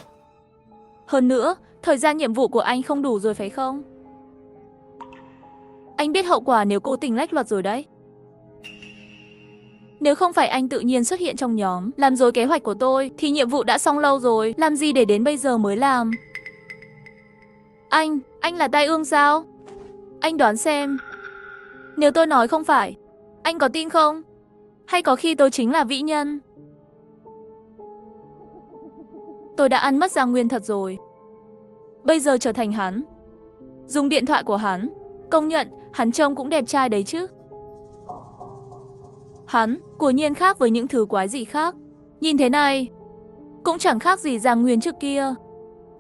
Speaker 1: Hơn nữa, thời gian nhiệm vụ của anh không đủ rồi phải không? Anh biết hậu quả nếu cố tình lách luật rồi đấy. Nếu không phải anh tự nhiên xuất hiện trong nhóm, làm rối kế hoạch của tôi, thì nhiệm vụ đã xong lâu rồi, làm gì để đến bây giờ mới làm? Anh là tai ương sao? Anh đoán xem. Nếu tôi nói không phải, anh có tin không? Hay có khi tôi chính là Vĩ Nhân? Tôi đã ăn mất Gia Nguyên thật rồi. Bây giờ trở thành hắn. Dùng điện thoại của hắn. Công nhận, hắn trông cũng đẹp trai đấy chứ. Hắn, quả nhiên khác với những thứ quái gì khác. Nhìn thế này, Cũng chẳng khác gì Giang Nguyên trước kia.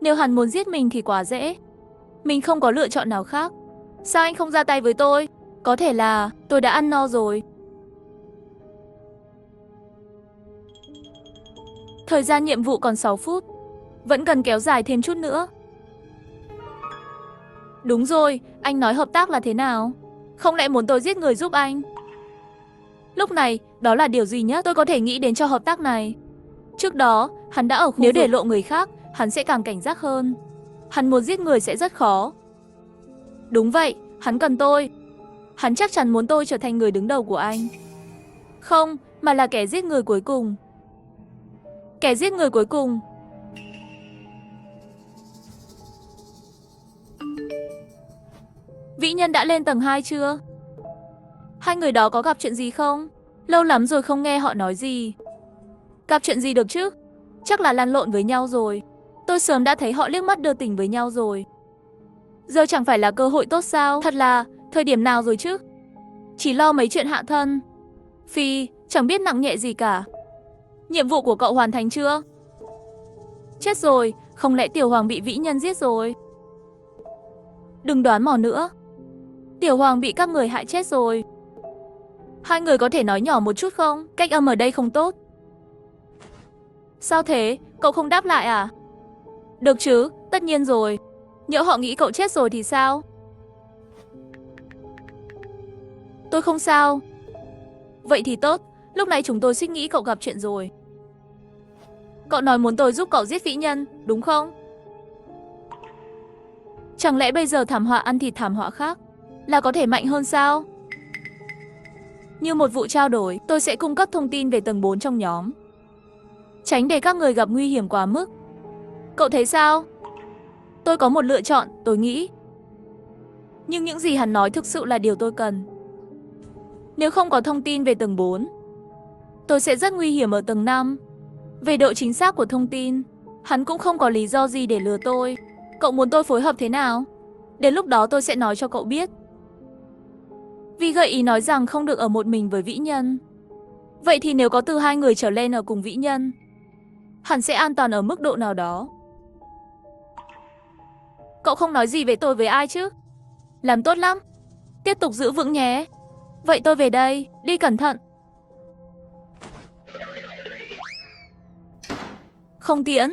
Speaker 1: Nếu hắn muốn giết mình thì quá dễ. Mình không có lựa chọn nào khác. Sao anh không ra tay với tôi? Có thể là tôi đã ăn no rồi. Thời gian nhiệm vụ còn 6 phút. Vẫn cần kéo dài thêm chút nữa. Đúng rồi, anh nói hợp tác là thế nào? Không lẽ muốn tôi giết người giúp anh? Lúc này, đó là điều duy nhất tôi có thể nghĩ đến cho hợp tác này. Trước đó, hắn đã ở khu Nếu để lộ người khác, hắn sẽ càng cảnh giác hơn. Hắn muốn giết người sẽ rất khó. Đúng vậy, hắn cần tôi. Hắn chắc chắn muốn tôi trở thành người đứng đầu của anh. Không, mà là kẻ giết người cuối cùng. Kẻ giết người cuối cùng. Vĩ Nhân đã lên tầng 2 chưa? Hai người đó có gặp chuyện gì không? Lâu lắm rồi không nghe họ nói gì. Gặp chuyện gì được chứ? Chắc là lăn lộn với nhau rồi. Tôi sớm đã thấy họ liếc mắt đưa tình với nhau rồi. Giờ chẳng phải là cơ hội tốt sao? Thật là, thời điểm nào rồi chứ? Chỉ lo mấy chuyện hạ thân. Phi, chẳng biết nặng nhẹ gì cả. Nhiệm vụ của cậu hoàn thành chưa? Chết rồi, không lẽ Tiểu Hoàng bị Vĩ Nhân giết rồi? Đừng đoán mò nữa. Tiểu Hoàng bị các người hại chết rồi. Hai người có thể nói nhỏ một chút không? Cách âm ở đây không tốt. Sao thế? Cậu không đáp lại à? Được chứ, tất nhiên rồi. Nhỡ họ nghĩ cậu chết rồi thì sao? Tôi không sao. Vậy thì tốt, lúc này chúng tôi suýt nghĩ cậu gặp chuyện rồi. Cậu nói muốn tôi giúp cậu giết Vĩ Nhân, đúng không? Chẳng lẽ bây giờ thảm họa ăn thịt thảm họa khác là có thể mạnh hơn sao? Như một vụ trao đổi, tôi sẽ cung cấp thông tin về tầng 4 trong nhóm. Tránh để các người gặp nguy hiểm quá mức. Cậu thấy sao? Tôi có một lựa chọn, tôi nghĩ. Nhưng những gì hắn nói thực sự là điều tôi cần. Nếu không có thông tin về tầng 4, tôi sẽ rất nguy hiểm ở tầng 5. Về độ chính xác của thông tin, hắn cũng không có lý do gì để lừa tôi. Cậu muốn tôi phối hợp thế nào? Đến lúc đó tôi sẽ nói cho cậu biết. Vi gợi ý nói rằng không được ở một mình với Vĩ Nhân. Vậy thì nếu có từ 2 người trở lên ở cùng Vĩ Nhân, hẳn sẽ an toàn ở mức độ nào đó. Cậu không nói gì về tôi với ai chứ? Làm tốt lắm. Tiếp tục giữ vững nhé. Vậy tôi về đây, đi cẩn thận. Không tiễn.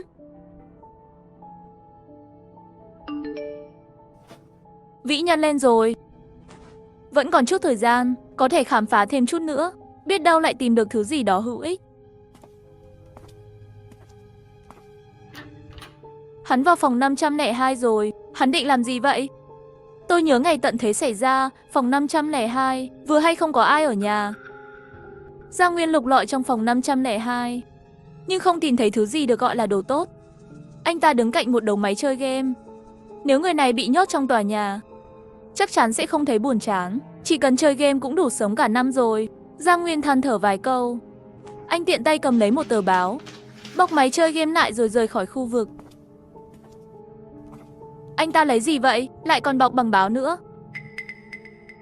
Speaker 1: Vĩ Nhân lên rồi. Vẫn còn chút thời gian, có thể khám phá thêm chút nữa. Biết đâu lại tìm được thứ gì đó hữu ích. Hắn vào phòng 502 rồi. Hắn định làm gì vậy? Tôi nhớ ngày tận thế xảy ra, phòng 502, vừa hay không có ai ở nhà. Giang Nguyên lục lọi trong phòng 502, nhưng không tìm thấy thứ gì được gọi là đồ tốt. Anh ta đứng cạnh một đầu máy chơi game. Nếu người này bị nhốt trong tòa nhà, chắc chắn sẽ không thấy buồn chán. Chỉ cần chơi game cũng đủ sống cả năm rồi. Giang Nguyên than thở vài câu. Anh tiện tay cầm lấy một tờ báo, bọc máy chơi game lại rồi rời khỏi khu vực. Anh ta lấy gì vậy? Lại còn bọc bằng báo nữa.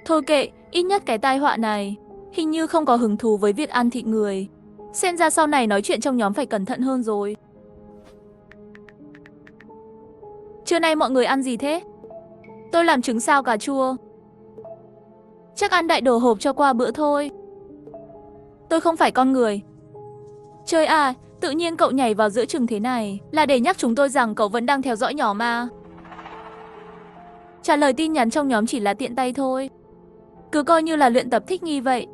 Speaker 1: Thôi kệ, ít nhất cái tai họa này hình như không có hứng thú với việc ăn thịt người. Xem ra sau này nói chuyện trong nhóm phải cẩn thận hơn rồi. Trưa nay mọi người ăn gì thế? Tôi làm trứng xào cà chua. Chắc ăn đại đồ hộp cho qua bữa thôi. Tôi không phải con người. Trời à, tự nhiên cậu nhảy vào giữa chừng thế này là để nhắc chúng tôi rằng cậu vẫn đang theo dõi nhóm mà. Trả lời tin nhắn trong nhóm chỉ là tiện tay thôi. Cứ coi như là luyện tập thích nghi vậy.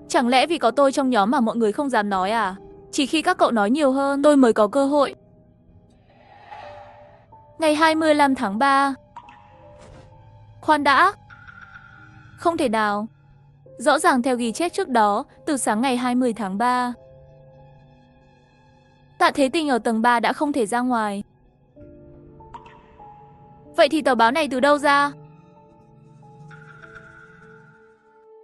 Speaker 1: Chẳng lẽ vì có tôi trong nhóm mà mọi người không dám nói à? Chỉ khi các cậu nói nhiều hơn tôi mới có cơ hội. Ngày 25 tháng 3. Khoan đã. Không thể nào. Rõ ràng theo ghi chép trước đó, từ sáng ngày 20 tháng 3, Tạ Thế Tình ở tầng 3 đã không thể ra ngoài. Vậy thì tờ báo này từ đâu ra?